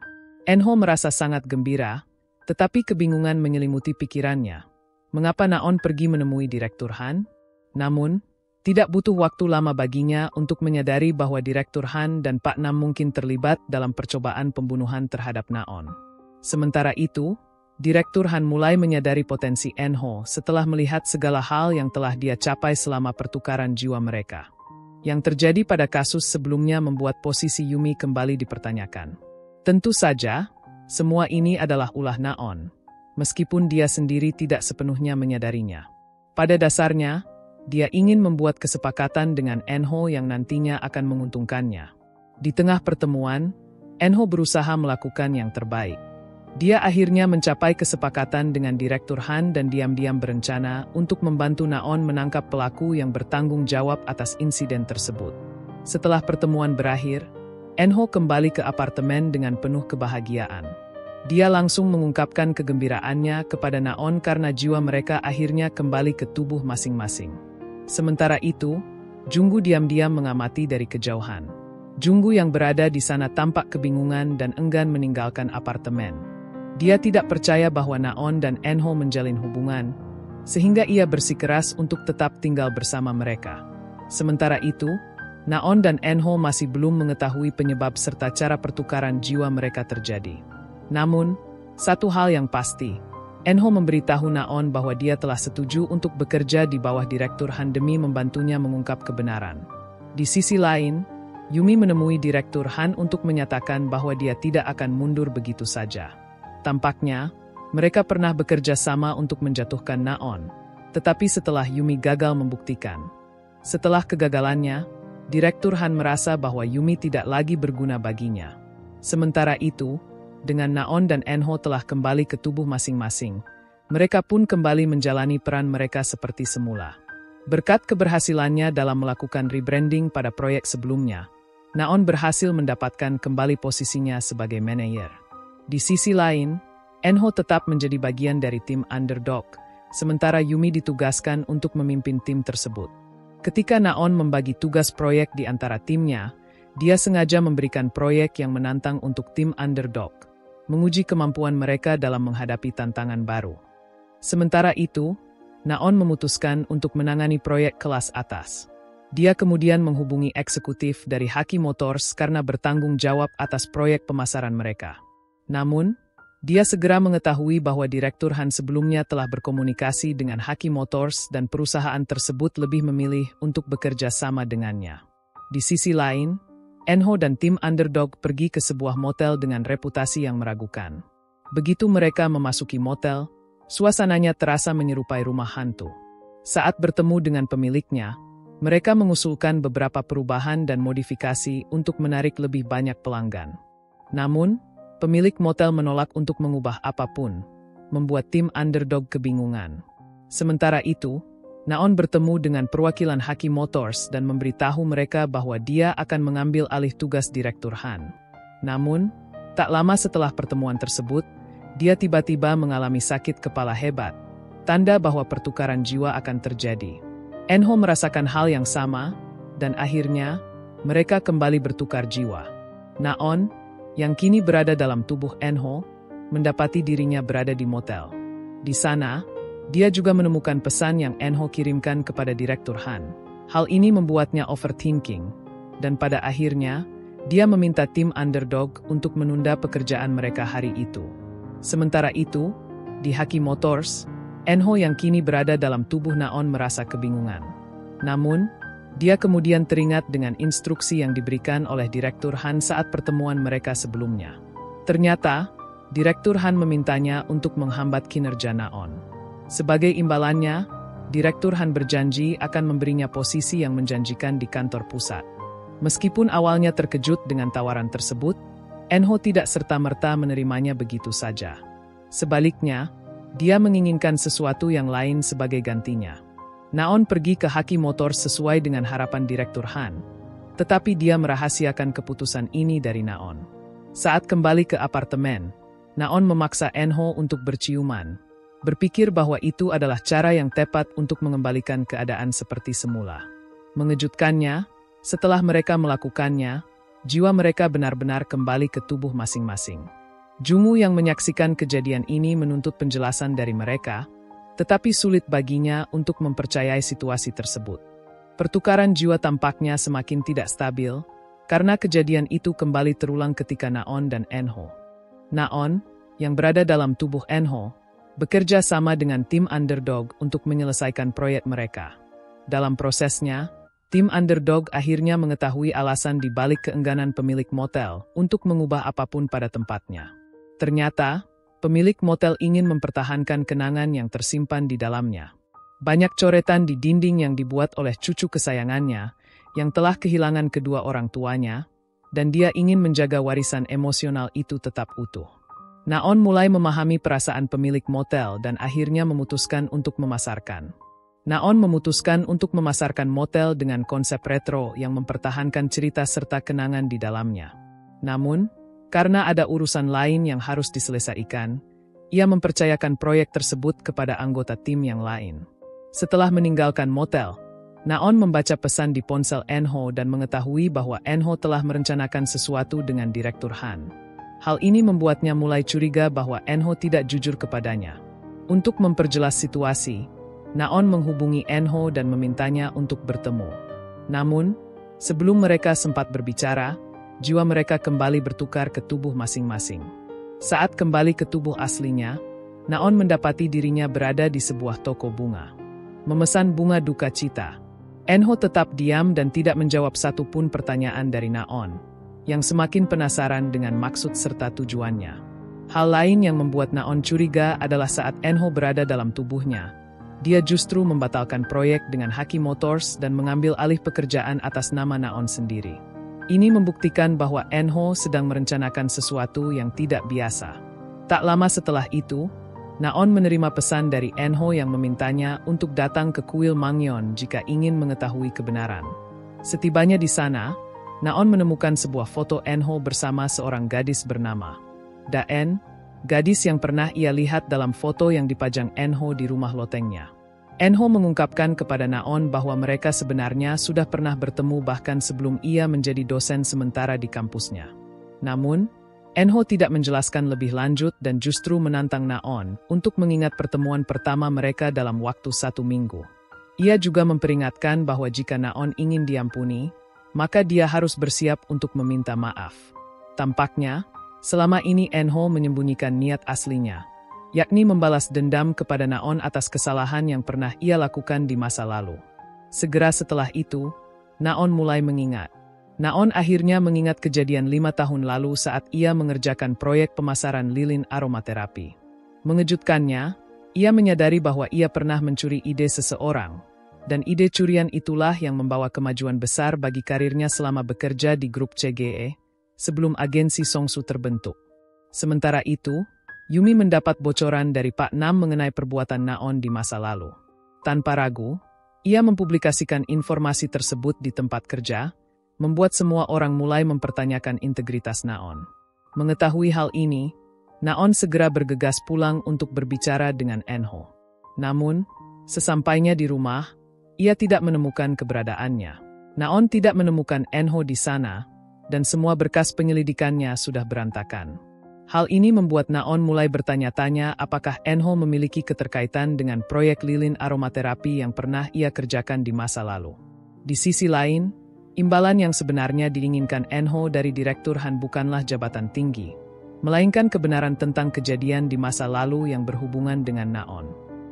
Enho merasa sangat gembira, tetapi kebingungan menyelimuti pikirannya. Mengapa Naon pergi menemui Direktur Han? Namun, tidak butuh waktu lama baginya untuk menyadari bahwa Direktur Han dan Pak Nam mungkin terlibat dalam percobaan pembunuhan terhadap Naon. Sementara itu, Direktur Han mulai menyadari potensi Enho setelah melihat segala hal yang telah dia capai selama pertukaran jiwa mereka. Yang terjadi pada kasus sebelumnya membuat posisi Yumi kembali dipertanyakan. Tentu saja, semua ini adalah ulah Naon, meskipun dia sendiri tidak sepenuhnya menyadarinya. Pada dasarnya, dia ingin membuat kesepakatan dengan Enho yang nantinya akan menguntungkannya. Di tengah pertemuan, Enho berusaha melakukan yang terbaik. Dia akhirnya mencapai kesepakatan dengan Direktur Han dan diam-diam berencana untuk membantu Naon menangkap pelaku yang bertanggung jawab atas insiden tersebut. Setelah pertemuan berakhir, Enho kembali ke apartemen dengan penuh kebahagiaan. Dia langsung mengungkapkan kegembiraannya kepada Naon karena jiwa mereka akhirnya kembali ke tubuh masing-masing. Sementara itu, Junggu diam-diam mengamati dari kejauhan. Junggu yang berada di sana tampak kebingungan dan enggan meninggalkan apartemen. Dia tidak percaya bahwa Naon dan Enho menjalin hubungan, sehingga ia bersikeras untuk tetap tinggal bersama mereka. Sementara itu, Naon dan Enho masih belum mengetahui penyebab serta cara pertukaran jiwa mereka terjadi. Namun, satu hal yang pasti, Enho memberitahu Naon bahwa dia telah setuju untuk bekerja di bawah Direktur Han demi membantunya mengungkap kebenaran. Di sisi lain, Yumi menemui Direktur Han untuk menyatakan bahwa dia tidak akan mundur begitu saja. Tampaknya, mereka pernah bekerja sama untuk menjatuhkan Naon, tetapi setelah Yumi gagal membuktikan. Setelah kegagalannya, Direktur Han merasa bahwa Yumi tidak lagi berguna baginya. Sementara itu, dengan Naon dan Enho telah kembali ke tubuh masing-masing, mereka pun kembali menjalani peran mereka seperti semula. Berkat keberhasilannya dalam melakukan rebranding pada proyek sebelumnya, Naon berhasil mendapatkan kembali posisinya sebagai manajer. Di sisi lain, Enho tetap menjadi bagian dari tim underdog, sementara Yumi ditugaskan untuk memimpin tim tersebut. Ketika Naon membagi tugas proyek di antara timnya, dia sengaja memberikan proyek yang menantang untuk tim underdog, menguji kemampuan mereka dalam menghadapi tantangan baru. Sementara itu, Naon memutuskan untuk menangani proyek kelas atas. Dia kemudian menghubungi eksekutif dari Haki Motors karena bertanggung jawab atas proyek pemasaran mereka. Namun, dia segera mengetahui bahwa Direktur Han sebelumnya telah berkomunikasi dengan Haki Motors dan perusahaan tersebut lebih memilih untuk bekerja sama dengannya. Di sisi lain, Enho dan tim underdog pergi ke sebuah motel dengan reputasi yang meragukan. Begitu mereka memasuki motel, suasananya terasa menyerupai rumah hantu. Saat bertemu dengan pemiliknya, mereka mengusulkan beberapa perubahan dan modifikasi untuk menarik lebih banyak pelanggan. Namun, pemilik motel menolak untuk mengubah apapun, membuat tim underdog kebingungan. Sementara itu, Naon bertemu dengan perwakilan Haki Motors dan memberitahu mereka bahwa dia akan mengambil alih tugas Direktur Han. Namun, tak lama setelah pertemuan tersebut, dia tiba-tiba mengalami sakit kepala hebat, tanda bahwa pertukaran jiwa akan terjadi. Enho merasakan hal yang sama, dan akhirnya, mereka kembali bertukar jiwa. Naon, yang kini berada dalam tubuh Enho, mendapati dirinya berada di motel. Di sana, dia juga menemukan pesan yang Enho kirimkan kepada Direktur Han. Hal ini membuatnya overthinking, dan pada akhirnya, dia meminta tim underdog untuk menunda pekerjaan mereka hari itu. Sementara itu, di Haki Motors, Enho yang kini berada dalam tubuh Naon merasa kebingungan. Namun, dia kemudian teringat dengan instruksi yang diberikan oleh Direktur Han saat pertemuan mereka sebelumnya. Ternyata, Direktur Han memintanya untuk menghambat kinerja Naon. Sebagai imbalannya, Direktur Han berjanji akan memberinya posisi yang menjanjikan di kantor pusat. Meskipun awalnya terkejut dengan tawaran tersebut, En-ho tidak serta-merta menerimanya begitu saja. Sebaliknya, dia menginginkan sesuatu yang lain sebagai gantinya. Naon pergi ke Haki Motors sesuai dengan harapan Direktur Han, tetapi dia merahasiakan keputusan ini dari Naon. Saat kembali ke apartemen, Naon memaksa En-ho untuk berciuman, berpikir bahwa itu adalah cara yang tepat untuk mengembalikan keadaan seperti semula. Mengejutkannya, setelah mereka melakukannya, jiwa mereka benar-benar kembali ke tubuh masing-masing. Jungu yang menyaksikan kejadian ini menuntut penjelasan dari mereka, tetapi sulit baginya untuk mempercayai situasi tersebut. Pertukaran jiwa tampaknya semakin tidak stabil, karena kejadian itu kembali terulang ketika Naon dan En-ho. Naon, yang berada dalam tubuh En-ho, bekerja sama dengan tim Underdog untuk menyelesaikan proyek mereka. Dalam prosesnya, tim Underdog akhirnya mengetahui alasan di balik keengganan pemilik motel untuk mengubah apapun pada tempatnya. Ternyata, pemilik motel ingin mempertahankan kenangan yang tersimpan di dalamnya. Banyak coretan di dinding yang dibuat oleh cucu kesayangannya, yang telah kehilangan kedua orang tuanya, dan dia ingin menjaga warisan emosional itu tetap utuh. Naon mulai memahami perasaan pemilik motel dan akhirnya memutuskan untuk memasarkan. Naon memutuskan untuk memasarkan motel dengan konsep retro yang mempertahankan cerita serta kenangan di dalamnya. Namun, karena ada urusan lain yang harus diselesaikan, ia mempercayakan proyek tersebut kepada anggota tim yang lain. Setelah meninggalkan motel, Naon membaca pesan di ponsel En-ho dan mengetahui bahwa En-ho telah merencanakan sesuatu dengan Direktur Han. Hal ini membuatnya mulai curiga bahwa En-ho tidak jujur kepadanya. Untuk memperjelas situasi, Naon menghubungi En-ho dan memintanya untuk bertemu. Namun, sebelum mereka sempat berbicara, jiwa mereka kembali bertukar ke tubuh masing-masing. Saat kembali ke tubuh aslinya, Naon mendapati dirinya berada di sebuah toko bunga. Memesan bunga duka cita. En-ho tetap diam dan tidak menjawab satupun pertanyaan dari Naon, yang semakin penasaran dengan maksud serta tujuannya. Hal lain yang membuat Naon curiga adalah saat En-ho berada dalam tubuhnya, dia justru membatalkan proyek dengan Haki Motors dan mengambil alih pekerjaan atas nama Naon sendiri. Ini membuktikan bahwa En-ho sedang merencanakan sesuatu yang tidak biasa. Tak lama setelah itu, Naon menerima pesan dari En-ho yang memintanya untuk datang ke kuil Mangyeon jika ingin mengetahui kebenaran. Setibanya di sana, Naon menemukan sebuah foto En-ho bersama seorang gadis bernama Da-en, gadis yang pernah ia lihat dalam foto yang dipajang En-ho di rumah lotengnya. En-ho mengungkapkan kepada Naon bahwa mereka sebenarnya sudah pernah bertemu bahkan sebelum ia menjadi dosen sementara di kampusnya. Namun, En-ho tidak menjelaskan lebih lanjut dan justru menantang Naon untuk mengingat pertemuan pertama mereka dalam waktu 1 minggu. Ia juga memperingatkan bahwa jika Naon ingin diampuni, maka dia harus bersiap untuk meminta maaf. Tampaknya, selama ini En-ho menyembunyikan niat aslinya, yakni membalas dendam kepada Naon atas kesalahan yang pernah ia lakukan di masa lalu. Segera setelah itu, Naon mulai mengingat. Naon akhirnya mengingat kejadian 5 tahun lalu saat ia mengerjakan proyek pemasaran lilin aromaterapi. Mengejutkannya, ia menyadari bahwa ia pernah mencuri ide seseorang, dan ide curian itulah yang membawa kemajuan besar bagi karirnya selama bekerja di grup CGE, sebelum agensi Songsu terbentuk. Sementara itu, Yumi mendapat bocoran dari Pak Nam mengenai perbuatan Naon di masa lalu. Tanpa ragu, ia mempublikasikan informasi tersebut di tempat kerja, membuat semua orang mulai mempertanyakan integritas Naon. Mengetahui hal ini, Naon segera bergegas pulang untuk berbicara dengan En-ho. Namun, sesampainya di rumah, ia tidak menemukan keberadaannya. Naon tidak menemukan En-ho di sana, dan semua berkas penyelidikannya sudah berantakan. Hal ini membuat Naon mulai bertanya-tanya apakah En-ho memiliki keterkaitan dengan proyek lilin aromaterapi yang pernah ia kerjakan di masa lalu. Di sisi lain, imbalan yang sebenarnya diinginkan En-ho dari Direktur Han bukanlah jabatan tinggi, melainkan kebenaran tentang kejadian di masa lalu yang berhubungan dengan Naon.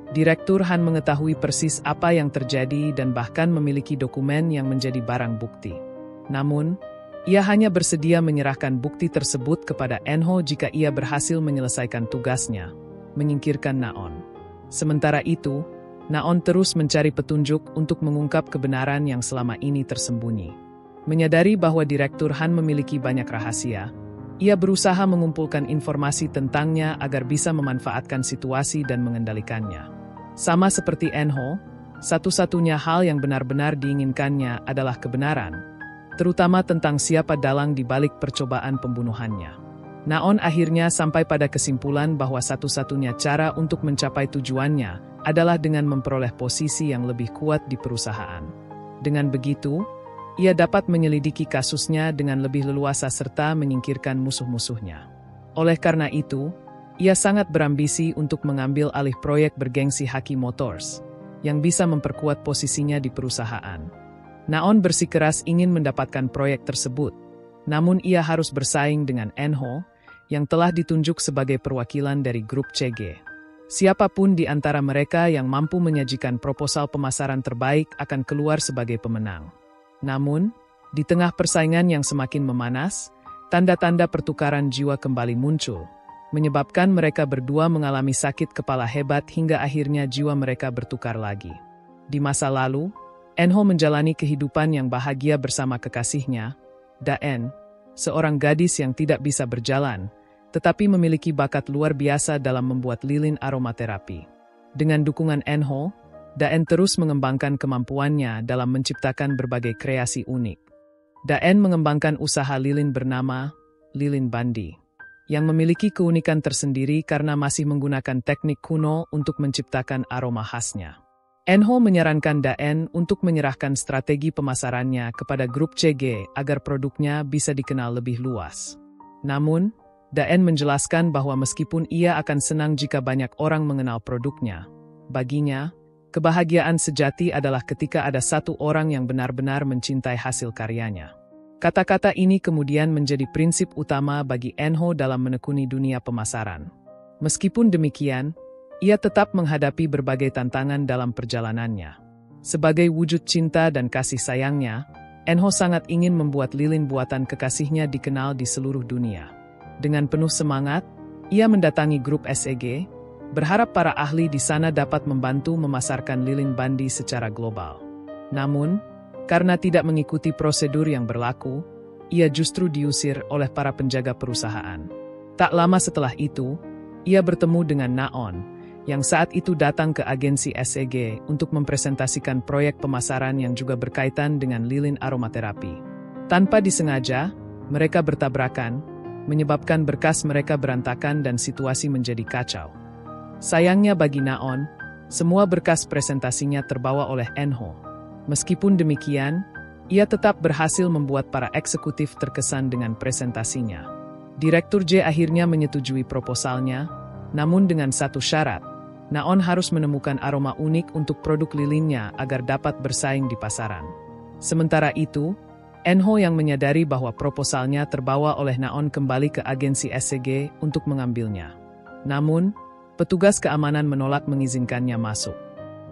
Direktur Han mengetahui persis apa yang terjadi dan bahkan memiliki dokumen yang menjadi barang bukti. Namun, ia hanya bersedia menyerahkan bukti tersebut kepada Enho jika ia berhasil menyelesaikan tugasnya, menyingkirkan Naon. Sementara itu, Naon terus mencari petunjuk untuk mengungkap kebenaran yang selama ini tersembunyi. Menyadari bahwa Direktur Han memiliki banyak rahasia, ia berusaha mengumpulkan informasi tentangnya agar bisa memanfaatkan situasi dan mengendalikannya. Sama seperti Enho, satu-satunya hal yang benar-benar diinginkannya adalah kebenaran, terutama tentang siapa dalang di balik percobaan pembunuhannya. Naon akhirnya sampai pada kesimpulan bahwa satu-satunya cara untuk mencapai tujuannya adalah dengan memperoleh posisi yang lebih kuat di perusahaan. Dengan begitu, ia dapat menyelidiki kasusnya dengan lebih leluasa serta menyingkirkan musuh-musuhnya. Oleh karena itu, ia sangat berambisi untuk mengambil alih proyek bergengsi Haki Motors, yang bisa memperkuat posisinya di perusahaan. Naon bersikeras ingin mendapatkan proyek tersebut, namun ia harus bersaing dengan Enho, yang telah ditunjuk sebagai perwakilan dari grup CG. Siapapun di antara mereka yang mampu menyajikan proposal pemasaran terbaik akan keluar sebagai pemenang. Namun, di tengah persaingan yang semakin memanas, tanda-tanda pertukaran jiwa kembali muncul, menyebabkan mereka berdua mengalami sakit kepala hebat hingga akhirnya jiwa mereka bertukar lagi. Di masa lalu, Enho menjalani kehidupan yang bahagia bersama kekasihnya, Daen, seorang gadis yang tidak bisa berjalan, tetapi memiliki bakat luar biasa dalam membuat lilin aromaterapi. Dengan dukungan Enho, Daen terus mengembangkan kemampuannya dalam menciptakan berbagai kreasi unik. Daen mengembangkan usaha lilin bernama Lilin Bandi, yang memiliki keunikan tersendiri karena masih menggunakan teknik kuno untuk menciptakan aroma khasnya. Enho menyarankan Daen untuk menyerahkan strategi pemasarannya kepada grup CG agar produknya bisa dikenal lebih luas. Namun, Daen menjelaskan bahwa meskipun ia akan senang jika banyak orang mengenal produknya, baginya, kebahagiaan sejati adalah ketika ada satu orang yang benar-benar mencintai hasil karyanya. Kata-kata ini kemudian menjadi prinsip utama bagi Enho dalam menekuni dunia pemasaran. Meskipun demikian, ia tetap menghadapi berbagai tantangan dalam perjalanannya. Sebagai wujud cinta dan kasih sayangnya, Enho sangat ingin membuat lilin buatan kekasihnya dikenal di seluruh dunia. Dengan penuh semangat, ia mendatangi grup SEG, berharap para ahli di sana dapat membantu memasarkan lilin Bandi secara global. Namun, karena tidak mengikuti prosedur yang berlaku, ia justru diusir oleh para penjaga perusahaan. Tak lama setelah itu, ia bertemu dengan Naon, yang saat itu datang ke agensi SEG untuk mempresentasikan proyek pemasaran yang juga berkaitan dengan lilin aromaterapi. Tanpa disengaja, mereka bertabrakan, menyebabkan berkas mereka berantakan dan situasi menjadi kacau. Sayangnya bagi Naon, semua berkas presentasinya terbawa oleh Enho. Meskipun demikian, ia tetap berhasil membuat para eksekutif terkesan dengan presentasinya. Direktur J akhirnya menyetujui proposalnya, namun dengan satu syarat, Naon harus menemukan aroma unik untuk produk lilinnya agar dapat bersaing di pasaran. Sementara itu, Enho yang menyadari bahwa proposalnya terbawa oleh Naon kembali ke agensi SCG untuk mengambilnya. Namun, petugas keamanan menolak mengizinkannya masuk.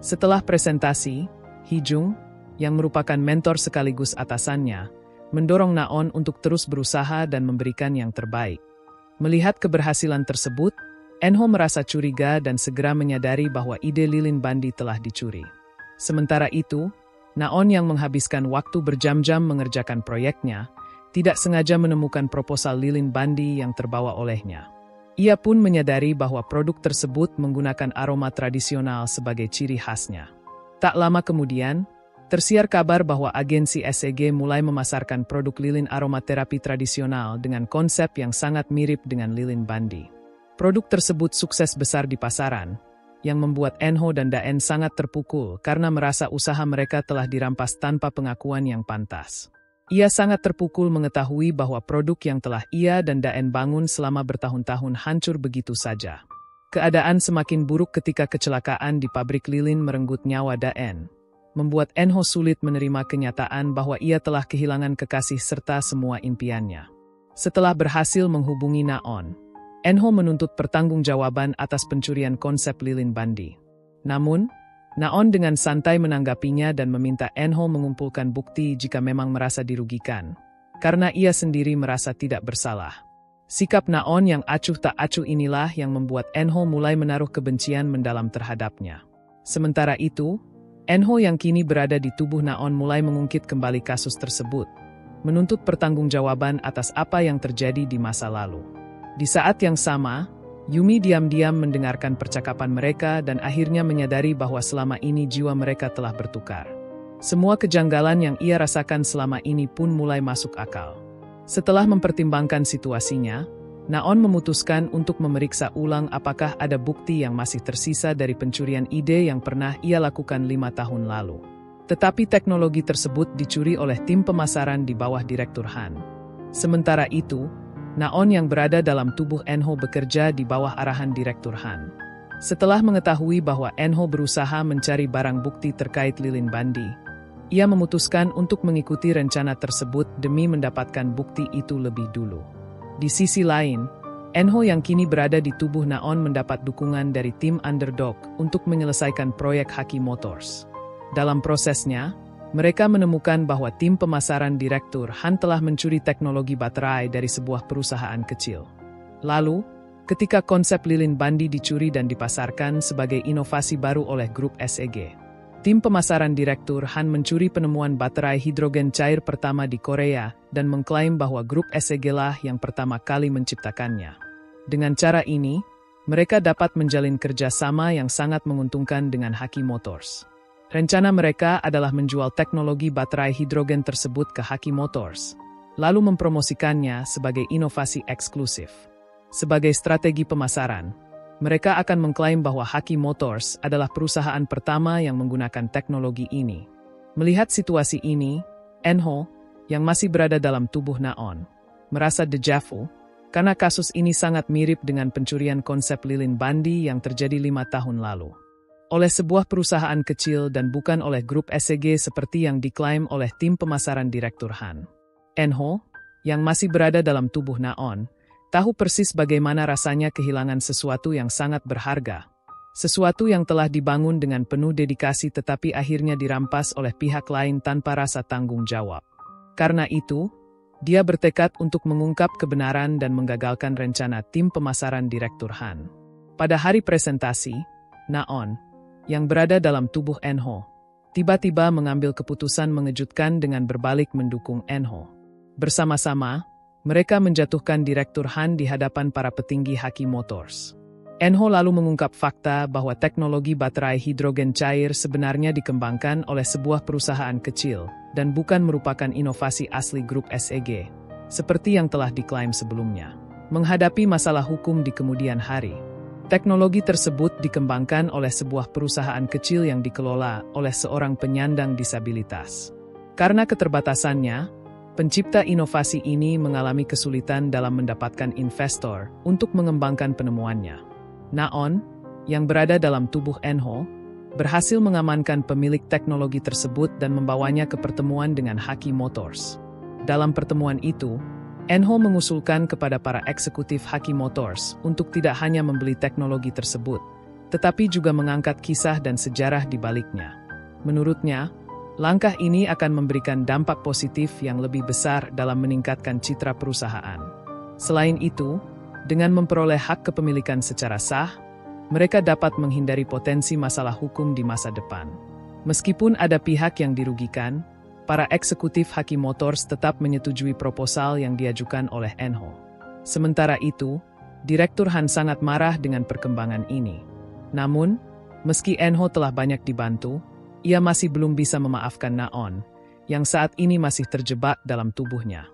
Setelah presentasi, Hijung, yang merupakan mentor sekaligus atasannya, mendorong Naon untuk terus berusaha dan memberikan yang terbaik. Melihat keberhasilan tersebut, Enho merasa curiga dan segera menyadari bahwa ide lilin Bandi telah dicuri. Sementara itu, Naon yang menghabiskan waktu berjam-jam mengerjakan proyeknya, tidak sengaja menemukan proposal lilin Bandi yang terbawa olehnya. Ia pun menyadari bahwa produk tersebut menggunakan aroma tradisional sebagai ciri khasnya. Tak lama kemudian, tersiar kabar bahwa agensi SEG mulai memasarkan produk lilin aromaterapi tradisional dengan konsep yang sangat mirip dengan lilin Bandi. Produk tersebut sukses besar di pasaran, yang membuat Enho dan Daen sangat terpukul karena merasa usaha mereka telah dirampas tanpa pengakuan yang pantas. Ia sangat terpukul mengetahui bahwa produk yang telah ia dan Daen bangun selama bertahun-tahun hancur begitu saja. Keadaan semakin buruk ketika kecelakaan di pabrik lilin merenggut nyawa Daen, membuat Enho sulit menerima kenyataan bahwa ia telah kehilangan kekasih serta semua impiannya. Setelah berhasil menghubungi Naon, Enho menuntut pertanggungjawaban atas pencurian konsep lilin Bandi. Namun, Naon dengan santai menanggapinya dan meminta Enho mengumpulkan bukti jika memang merasa dirugikan, karena ia sendiri merasa tidak bersalah. Sikap Naon yang acuh tak acuh inilah yang membuat Enho mulai menaruh kebencian mendalam terhadapnya. Sementara itu, Enho yang kini berada di tubuh Naon mulai mengungkit kembali kasus tersebut, menuntut pertanggungjawaban atas apa yang terjadi di masa lalu. Di saat yang sama, Yumi diam-diam mendengarkan percakapan mereka dan akhirnya menyadari bahwa selama ini jiwa mereka telah bertukar. Semua kejanggalan yang ia rasakan selama ini pun mulai masuk akal. Setelah mempertimbangkan situasinya, Naon memutuskan untuk memeriksa ulang apakah ada bukti yang masih tersisa dari pencurian ide yang pernah ia lakukan 5 tahun lalu. Tetapi teknologi tersebut dicuri oleh tim pemasaran di bawah Direktur Han. Sementara itu, Naon yang berada dalam tubuh Enho bekerja di bawah arahan Direktur Han. Setelah mengetahui bahwa Enho berusaha mencari barang bukti terkait lilin bandi, ia memutuskan untuk mengikuti rencana tersebut demi mendapatkan bukti itu lebih dulu. Di sisi lain, Enho yang kini berada di tubuh Naon mendapat dukungan dari tim Underdog untuk menyelesaikan proyek Haki Motors. Dalam prosesnya, mereka menemukan bahwa tim pemasaran Direktur Han telah mencuri teknologi baterai dari sebuah perusahaan kecil. Lalu, ketika konsep lilin bandi dicuri dan dipasarkan sebagai inovasi baru oleh grup SEG, tim pemasaran Direktur Han mencuri penemuan baterai hidrogen cair pertama di Korea dan mengklaim bahwa grup SEG lah yang pertama kali menciptakannya. Dengan cara ini, mereka dapat menjalin kerjasama yang sangat menguntungkan dengan Haki Motors. Rencana mereka adalah menjual teknologi baterai hidrogen tersebut ke Haki Motors, lalu mempromosikannya sebagai inovasi eksklusif. Sebagai strategi pemasaran, mereka akan mengklaim bahwa Haki Motors adalah perusahaan pertama yang menggunakan teknologi ini. Melihat situasi ini, Enho, yang masih berada dalam tubuh Naon, merasa deja vu, karena kasus ini sangat mirip dengan pencurian konsep lilin bandi yang terjadi 5 tahun lalu. Oleh sebuah perusahaan kecil dan bukan oleh grup SEG seperti yang diklaim oleh tim pemasaran Direktur Han. Enho, yang masih berada dalam tubuh Naon, tahu persis bagaimana rasanya kehilangan sesuatu yang sangat berharga. Sesuatu yang telah dibangun dengan penuh dedikasi tetapi akhirnya dirampas oleh pihak lain tanpa rasa tanggung jawab. Karena itu, dia bertekad untuk mengungkap kebenaran dan menggagalkan rencana tim pemasaran Direktur Han. Pada hari presentasi, Naon, yang berada dalam tubuh Enho, tiba-tiba mengambil keputusan mengejutkan dengan berbalik mendukung Enho. Bersama-sama, mereka menjatuhkan Direktur Han di hadapan para petinggi Haki Motors. Enho lalu mengungkap fakta bahwa teknologi baterai hidrogen cair sebenarnya dikembangkan oleh sebuah perusahaan kecil dan bukan merupakan inovasi asli grup SEG, seperti yang telah diklaim sebelumnya. Menghadapi masalah hukum di kemudian hari, teknologi tersebut dikembangkan oleh sebuah perusahaan kecil yang dikelola oleh seorang penyandang disabilitas. Karena keterbatasannya, pencipta inovasi ini mengalami kesulitan dalam mendapatkan investor untuk mengembangkan penemuannya. Naon, yang berada dalam tubuh Enho, berhasil mengamankan pemilik teknologi tersebut dan membawanya ke pertemuan dengan Haki Motors. Dalam pertemuan itu, Enho mengusulkan kepada para eksekutif Haki Motors untuk tidak hanya membeli teknologi tersebut, tetapi juga mengangkat kisah dan sejarah di baliknya. Menurutnya, langkah ini akan memberikan dampak positif yang lebih besar dalam meningkatkan citra perusahaan. Selain itu, dengan memperoleh hak kepemilikan secara sah, mereka dapat menghindari potensi masalah hukum di masa depan. Meskipun ada pihak yang dirugikan, para eksekutif Haki Motors tetap menyetujui proposal yang diajukan oleh Enho. Sementara itu, Direktur Han sangat marah dengan perkembangan ini. Namun, meski Enho telah banyak dibantu, ia masih belum bisa memaafkan Naon, yang saat ini masih terjebak dalam tubuhnya.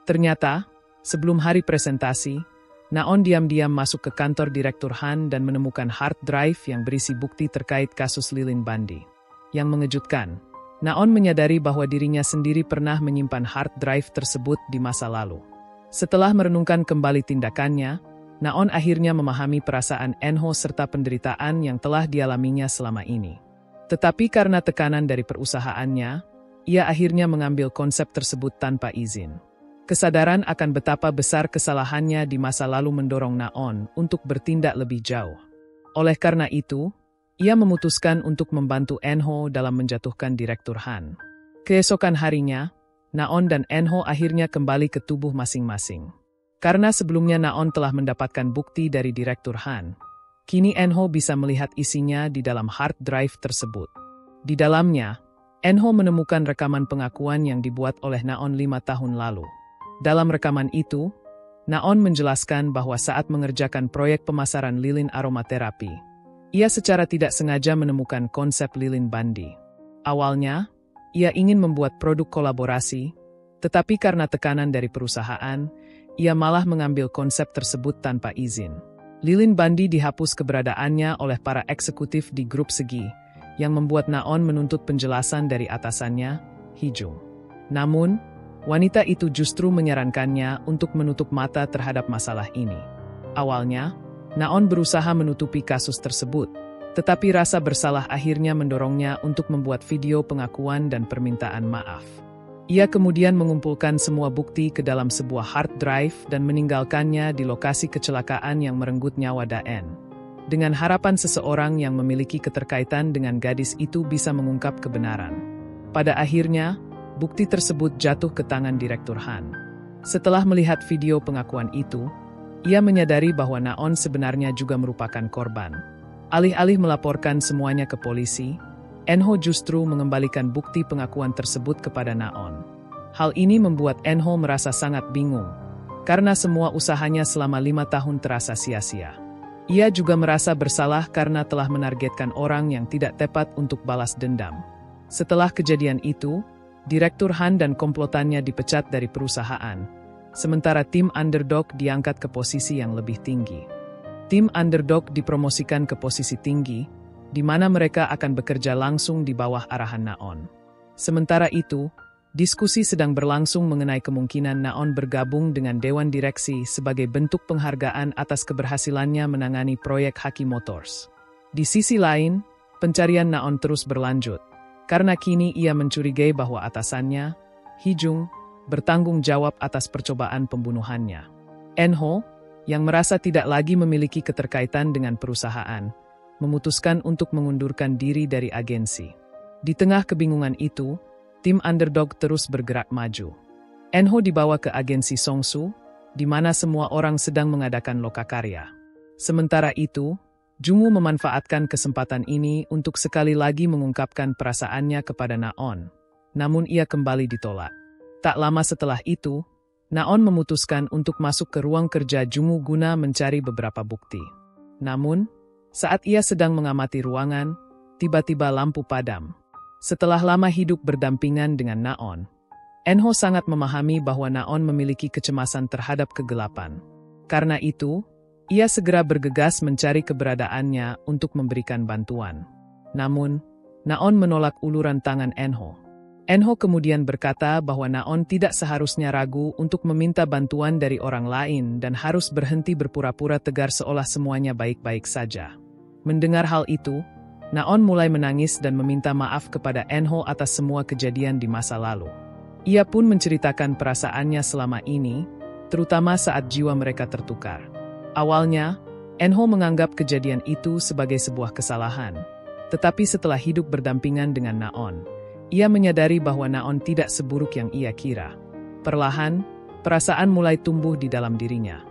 Ternyata, sebelum hari presentasi, Naon diam-diam masuk ke kantor Direktur Han dan menemukan hard drive yang berisi bukti terkait kasus lilin bandi. Yang mengejutkan, Naon menyadari bahwa dirinya sendiri pernah menyimpan hard drive tersebut di masa lalu. Setelah merenungkan kembali tindakannya, Naon akhirnya memahami perasaan Enho serta penderitaan yang telah dialaminya selama ini. Tetapi karena tekanan dari perusahaannya, ia akhirnya mengambil konsep tersebut tanpa izin. Kesadaran akan betapa besar kesalahannya di masa lalu mendorong Naon untuk bertindak lebih jauh. Oleh karena itu, ia memutuskan untuk membantu Enho dalam menjatuhkan Direktur Han. Keesokan harinya, Naon dan Enho akhirnya kembali ke tubuh masing-masing. Karena sebelumnya Naon telah mendapatkan bukti dari Direktur Han, kini Enho bisa melihat isinya di dalam hard drive tersebut. Di dalamnya, Enho menemukan rekaman pengakuan yang dibuat oleh Naon 5 tahun lalu. Dalam rekaman itu, Naon menjelaskan bahwa saat mengerjakan proyek pemasaran lilin aromaterapi, ia secara tidak sengaja menemukan konsep lilin bandi. Awalnya, ia ingin membuat produk kolaborasi, tetapi karena tekanan dari perusahaan, ia malah mengambil konsep tersebut tanpa izin. Lilin bandi dihapus keberadaannya oleh para eksekutif di grup Segi, yang membuat Naon menuntut penjelasan dari atasannya, Hijung. Namun, wanita itu justru menyarankannya untuk menutup mata terhadap masalah ini. Awalnya, Naon berusaha menutupi kasus tersebut, tetapi rasa bersalah akhirnya mendorongnya untuk membuat video pengakuan dan permintaan maaf. Ia kemudian mengumpulkan semua bukti ke dalam sebuah hard drive dan meninggalkannya di lokasi kecelakaan yang merenggut nyawa Daen, dengan harapan seseorang yang memiliki keterkaitan dengan gadis itu bisa mengungkap kebenaran. Pada akhirnya, bukti tersebut jatuh ke tangan Direktur Han. Setelah melihat video pengakuan itu, ia menyadari bahwa Naon sebenarnya juga merupakan korban. Alih-alih melaporkan semuanya ke polisi, Enho justru mengembalikan bukti pengakuan tersebut kepada Naon. Hal ini membuat Enho merasa sangat bingung, karena semua usahanya selama 5 tahun terasa sia-sia. Ia juga merasa bersalah karena telah menargetkan orang yang tidak tepat untuk balas dendam. Setelah kejadian itu, Direktur Han dan komplotannya dipecat dari perusahaan, sementara tim underdog diangkat ke posisi yang lebih tinggi. Tim underdog dipromosikan ke posisi tinggi, di mana mereka akan bekerja langsung di bawah arahan Naon. Sementara itu, diskusi sedang berlangsung mengenai kemungkinan Naon bergabung dengan Dewan Direksi sebagai bentuk penghargaan atas keberhasilannya menangani proyek Haki Motors. Di sisi lain, pencarian Naon terus berlanjut, karena kini ia mencurigai bahwa atasannya, Hijung, bertanggung jawab atas percobaan pembunuhannya. Enho, yang merasa tidak lagi memiliki keterkaitan dengan perusahaan, memutuskan untuk mengundurkan diri dari agensi. Di tengah kebingungan itu, tim underdog terus bergerak maju. Enho dibawa ke agensi Songsu, di mana semua orang sedang mengadakan lokakarya. Sementara itu, Jungu memanfaatkan kesempatan ini untuk sekali lagi mengungkapkan perasaannya kepada Naon. Namun ia kembali ditolak. Tak lama setelah itu, Naon memutuskan untuk masuk ke ruang kerja Jungu guna mencari beberapa bukti. Namun, saat ia sedang mengamati ruangan, tiba-tiba lampu padam. Setelah lama hidup berdampingan dengan Naon, Enho sangat memahami bahwa Naon memiliki kecemasan terhadap kegelapan. Karena itu, ia segera bergegas mencari keberadaannya untuk memberikan bantuan. Namun, Naon menolak uluran tangan Enho. Enho kemudian berkata bahwa Naon tidak seharusnya ragu untuk meminta bantuan dari orang lain dan harus berhenti berpura-pura tegar seolah semuanya baik-baik saja. Mendengar hal itu, Naon mulai menangis dan meminta maaf kepada Enho atas semua kejadian di masa lalu. Ia pun menceritakan perasaannya selama ini, terutama saat jiwa mereka tertukar. Awalnya, Enho menganggap kejadian itu sebagai sebuah kesalahan. Tetapi setelah hidup berdampingan dengan Naon, ia menyadari bahwa Naon tidak seburuk yang ia kira. Perlahan, perasaan mulai tumbuh di dalam dirinya.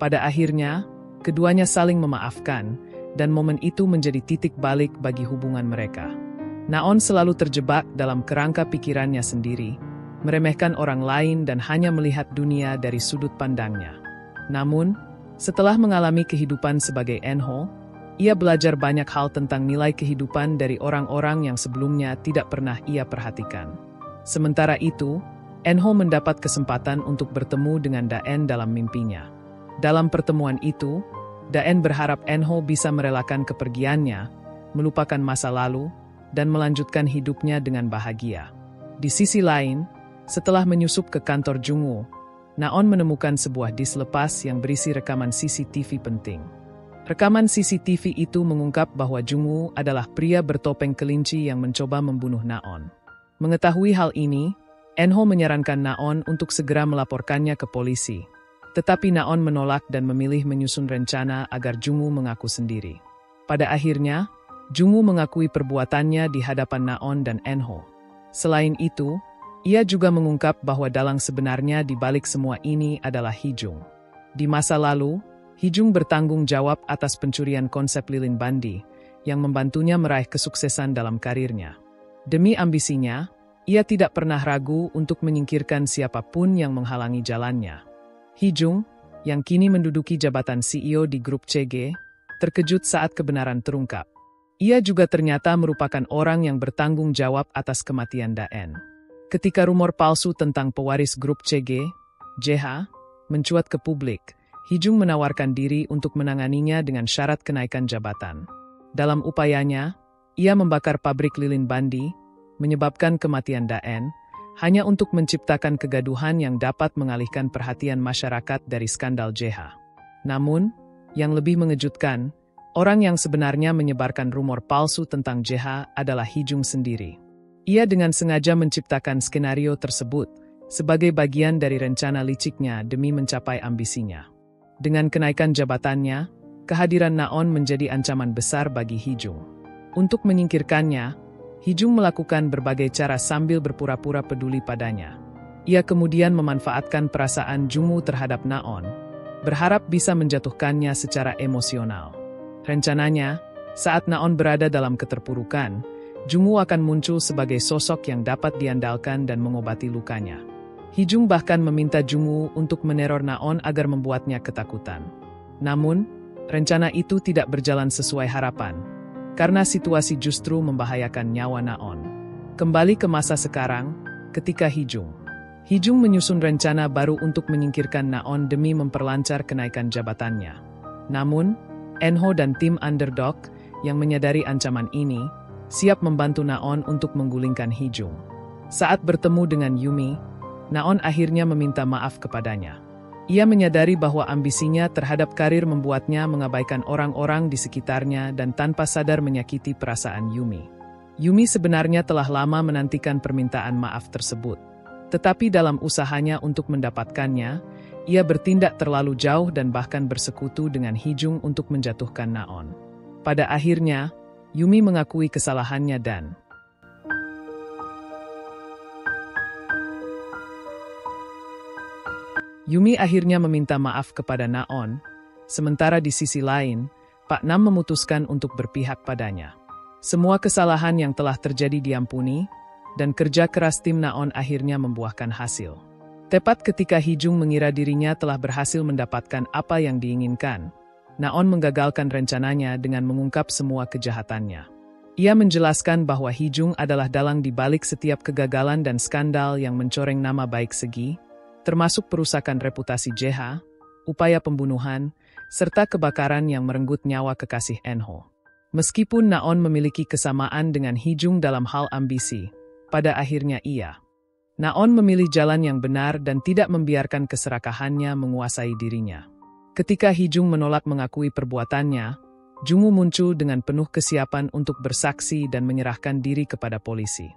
Pada akhirnya, keduanya saling memaafkan, dan momen itu menjadi titik balik bagi hubungan mereka. Naon selalu terjebak dalam kerangka pikirannya sendiri, meremehkan orang lain dan hanya melihat dunia dari sudut pandangnya. Namun, setelah mengalami kehidupan sebagai Enho, ia belajar banyak hal tentang nilai kehidupan dari orang-orang yang sebelumnya tidak pernah ia perhatikan. Sementara itu, Enho mendapat kesempatan untuk bertemu dengan Daen dalam mimpinya. Dalam pertemuan itu, Daen berharap Enho bisa merelakan kepergiannya, melupakan masa lalu, dan melanjutkan hidupnya dengan bahagia. Di sisi lain, setelah menyusup ke kantor Jungu, Naon menemukan sebuah disk lepas yang berisi rekaman CCTV penting. Rekaman CCTV itu mengungkap bahwa Jungu adalah pria bertopeng kelinci yang mencoba membunuh Naon. Mengetahui hal ini, Enho menyarankan Naon untuk segera melaporkannya ke polisi. Tetapi Naon menolak dan memilih menyusun rencana agar Jungu mengaku sendiri. Pada akhirnya, Jungwoo mengakui perbuatannya di hadapan Naon dan Enho. Selain itu, ia juga mengungkap bahwa dalang sebenarnya di balik semua ini adalah Hee-jung. Di masa lalu, Hee-jung bertanggung jawab atas pencurian konsep lilin bandi, yang membantunya meraih kesuksesan dalam karirnya. Demi ambisinya, ia tidak pernah ragu untuk menyingkirkan siapapun yang menghalangi jalannya. Hee-jung, yang kini menduduki jabatan CEO di grup CG, terkejut saat kebenaran terungkap. Ia juga ternyata merupakan orang yang bertanggung jawab atas kematian Daen. Ketika rumor palsu tentang pewaris grup CG, JH, mencuat ke publik, Hee-jung menawarkan diri untuk menanganinya dengan syarat kenaikan jabatan. Dalam upayanya, ia membakar pabrik lilin bandi, menyebabkan kematian Daen, hanya untuk menciptakan kegaduhan yang dapat mengalihkan perhatian masyarakat dari skandal JH. Namun, yang lebih mengejutkan, orang yang sebenarnya menyebarkan rumor palsu tentang JH adalah Hee-jung sendiri. Ia dengan sengaja menciptakan skenario tersebut sebagai bagian dari rencana liciknya demi mencapai ambisinya. Dengan kenaikan jabatannya, kehadiran Naon menjadi ancaman besar bagi Hee-jung. Untuk menyingkirkannya, Hee-jung melakukan berbagai cara sambil berpura-pura peduli padanya. Ia kemudian memanfaatkan perasaan Jungwoo terhadap Naon, berharap bisa menjatuhkannya secara emosional. Rencananya, saat Naon berada dalam keterpurukan, Jungwoo akan muncul sebagai sosok yang dapat diandalkan dan mengobati lukanya. Hee-jung bahkan meminta Jungwoo untuk meneror Naon agar membuatnya ketakutan. Namun, rencana itu tidak berjalan sesuai harapan, karena situasi justru membahayakan nyawa Naon. Kembali ke masa sekarang, ketika Hee-jung menyusun rencana baru untuk menyingkirkan Naon demi memperlancar kenaikan jabatannya. Namun, Enho dan tim Underdog, yang menyadari ancaman ini, siap membantu Naon untuk menggulingkan Hee-jung. Saat bertemu dengan Yumi, Naon akhirnya meminta maaf kepadanya. Ia menyadari bahwa ambisinya terhadap karir membuatnya mengabaikan orang-orang di sekitarnya dan tanpa sadar menyakiti perasaan Yumi. Yumi sebenarnya telah lama menantikan permintaan maaf tersebut. Tetapi dalam usahanya untuk mendapatkannya, ia bertindak terlalu jauh dan bahkan bersekutu dengan Hee-jung untuk menjatuhkan Naon. Pada akhirnya, Yumi mengakui kesalahannya dan Yumi akhirnya meminta maaf kepada Naon, sementara di sisi lain, Pak Nam memutuskan untuk berpihak padanya. Semua kesalahan yang telah terjadi diampuni, dan kerja keras tim Naon akhirnya membuahkan hasil. Tepat ketika Hee-jung mengira dirinya telah berhasil mendapatkan apa yang diinginkan, Naon menggagalkan rencananya dengan mengungkap semua kejahatannya. Ia menjelaskan bahwa Hee-jung adalah dalang di balik setiap kegagalan dan skandal yang mencoreng nama baik Segi, termasuk perusakan reputasi JH, upaya pembunuhan, serta kebakaran yang merenggut nyawa kekasih Enho. Meskipun Naon memiliki kesamaan dengan Hee-jung dalam hal ambisi, pada akhirnya Naon memilih jalan yang benar dan tidak membiarkan keserakahannya menguasai dirinya. Ketika Hee-jung menolak mengakui perbuatannya, Jungwoo muncul dengan penuh kesiapan untuk bersaksi dan menyerahkan diri kepada polisi.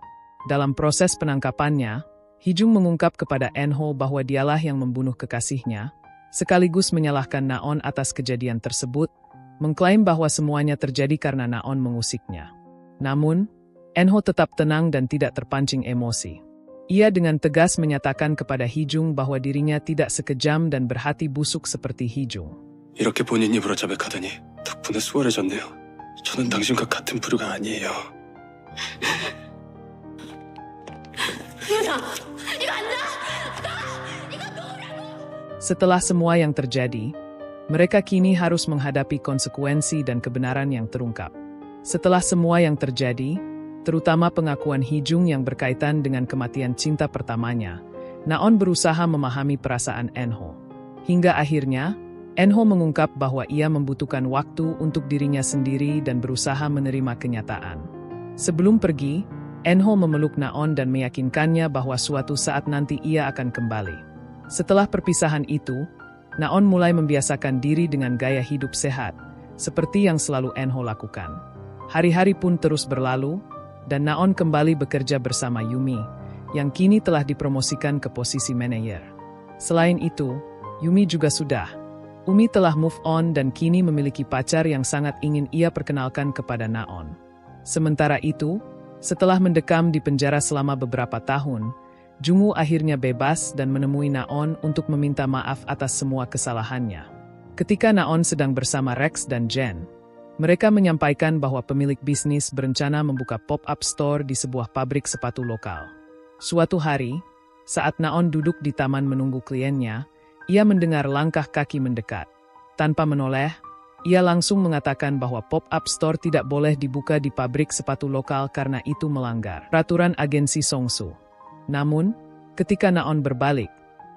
Dalam proses penangkapannya, Hee-jung mengungkap kepada Enho bahwa dialah yang membunuh kekasihnya, sekaligus menyalahkan Naon atas kejadian tersebut, mengklaim bahwa semuanya terjadi karena Naon mengusiknya. Namun, Enho tetap tenang dan tidak terpancing emosi. Ia dengan tegas menyatakan kepada Hee-jung bahwa dirinya tidak sekejam dan berhati busuk seperti Hee-jung. 이렇게 본인 입으로 자백하다니 덕분에 수월해졌네요. 저는 당신과 같은 부류가 아니에요. Setelah semua yang terjadi, mereka kini harus menghadapi konsekuensi dan kebenaran yang terungkap. Setelah semua yang terjadi, terutama pengakuan Hee-jung yang berkaitan dengan kematian cinta pertamanya, Naon berusaha memahami perasaan Enho. Hingga akhirnya, Enho mengungkap bahwa ia membutuhkan waktu untuk dirinya sendiri dan berusaha menerima kenyataan. Sebelum pergi, Enho memeluk Naon dan meyakinkannya bahwa suatu saat nanti ia akan kembali. Setelah perpisahan itu, Naon mulai membiasakan diri dengan gaya hidup sehat, seperti yang selalu Enho lakukan. Hari-hari pun terus berlalu, dan Naon kembali bekerja bersama Yumi, yang kini telah dipromosikan ke posisi manajer. Selain itu, Yumi juga sudah. Umi telah move on dan kini memiliki pacar yang sangat ingin ia perkenalkan kepada Naon. Sementara itu, setelah mendekam di penjara selama beberapa tahun, Jungwoo akhirnya bebas dan menemui Naon untuk meminta maaf atas semua kesalahannya. Ketika Naon sedang bersama Rex dan Jen, mereka menyampaikan bahwa pemilik bisnis berencana membuka pop-up store di sebuah pabrik sepatu lokal. Suatu hari, saat Naon duduk di taman menunggu kliennya, ia mendengar langkah kaki mendekat. Tanpa menoleh, ia langsung mengatakan bahwa pop-up store tidak boleh dibuka di pabrik sepatu lokal karena itu melanggar peraturan agensi Songsu. Namun, ketika Naon berbalik,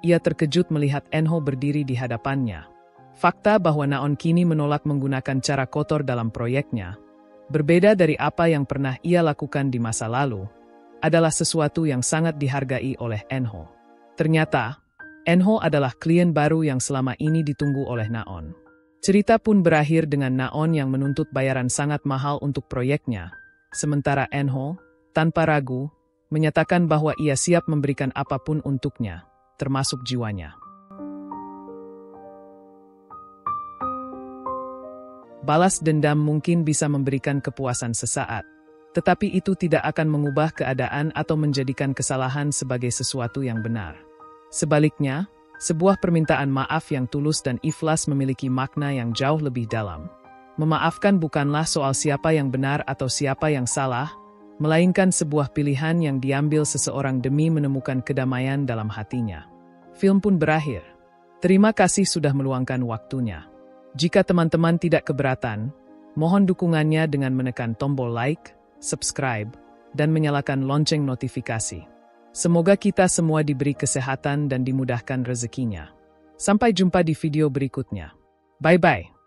ia terkejut melihat Enho berdiri di hadapannya. Fakta bahwa Naon kini menolak menggunakan cara kotor dalam proyeknya, berbeda dari apa yang pernah ia lakukan di masa lalu, adalah sesuatu yang sangat dihargai oleh Enho. Ternyata, Enho adalah klien baru yang selama ini ditunggu oleh Naon. Cerita pun berakhir dengan Naon yang menuntut bayaran sangat mahal untuk proyeknya, sementara Enho, tanpa ragu, menyatakan bahwa ia siap memberikan apapun untuknya, termasuk jiwanya. Balas dendam mungkin bisa memberikan kepuasan sesaat, tetapi itu tidak akan mengubah keadaan atau menjadikan kesalahan sebagai sesuatu yang benar. Sebaliknya, sebuah permintaan maaf yang tulus dan ikhlas memiliki makna yang jauh lebih dalam. Memaafkan bukanlah soal siapa yang benar atau siapa yang salah, melainkan sebuah pilihan yang diambil seseorang demi menemukan kedamaian dalam hatinya. Film pun berakhir. Terima kasih sudah meluangkan waktunya. Jika teman-teman tidak keberatan, mohon dukungannya dengan menekan tombol like, subscribe, dan menyalakan lonceng notifikasi. Semoga kita semua diberi kesehatan dan dimudahkan rezekinya. Sampai jumpa di video berikutnya. Bye-bye.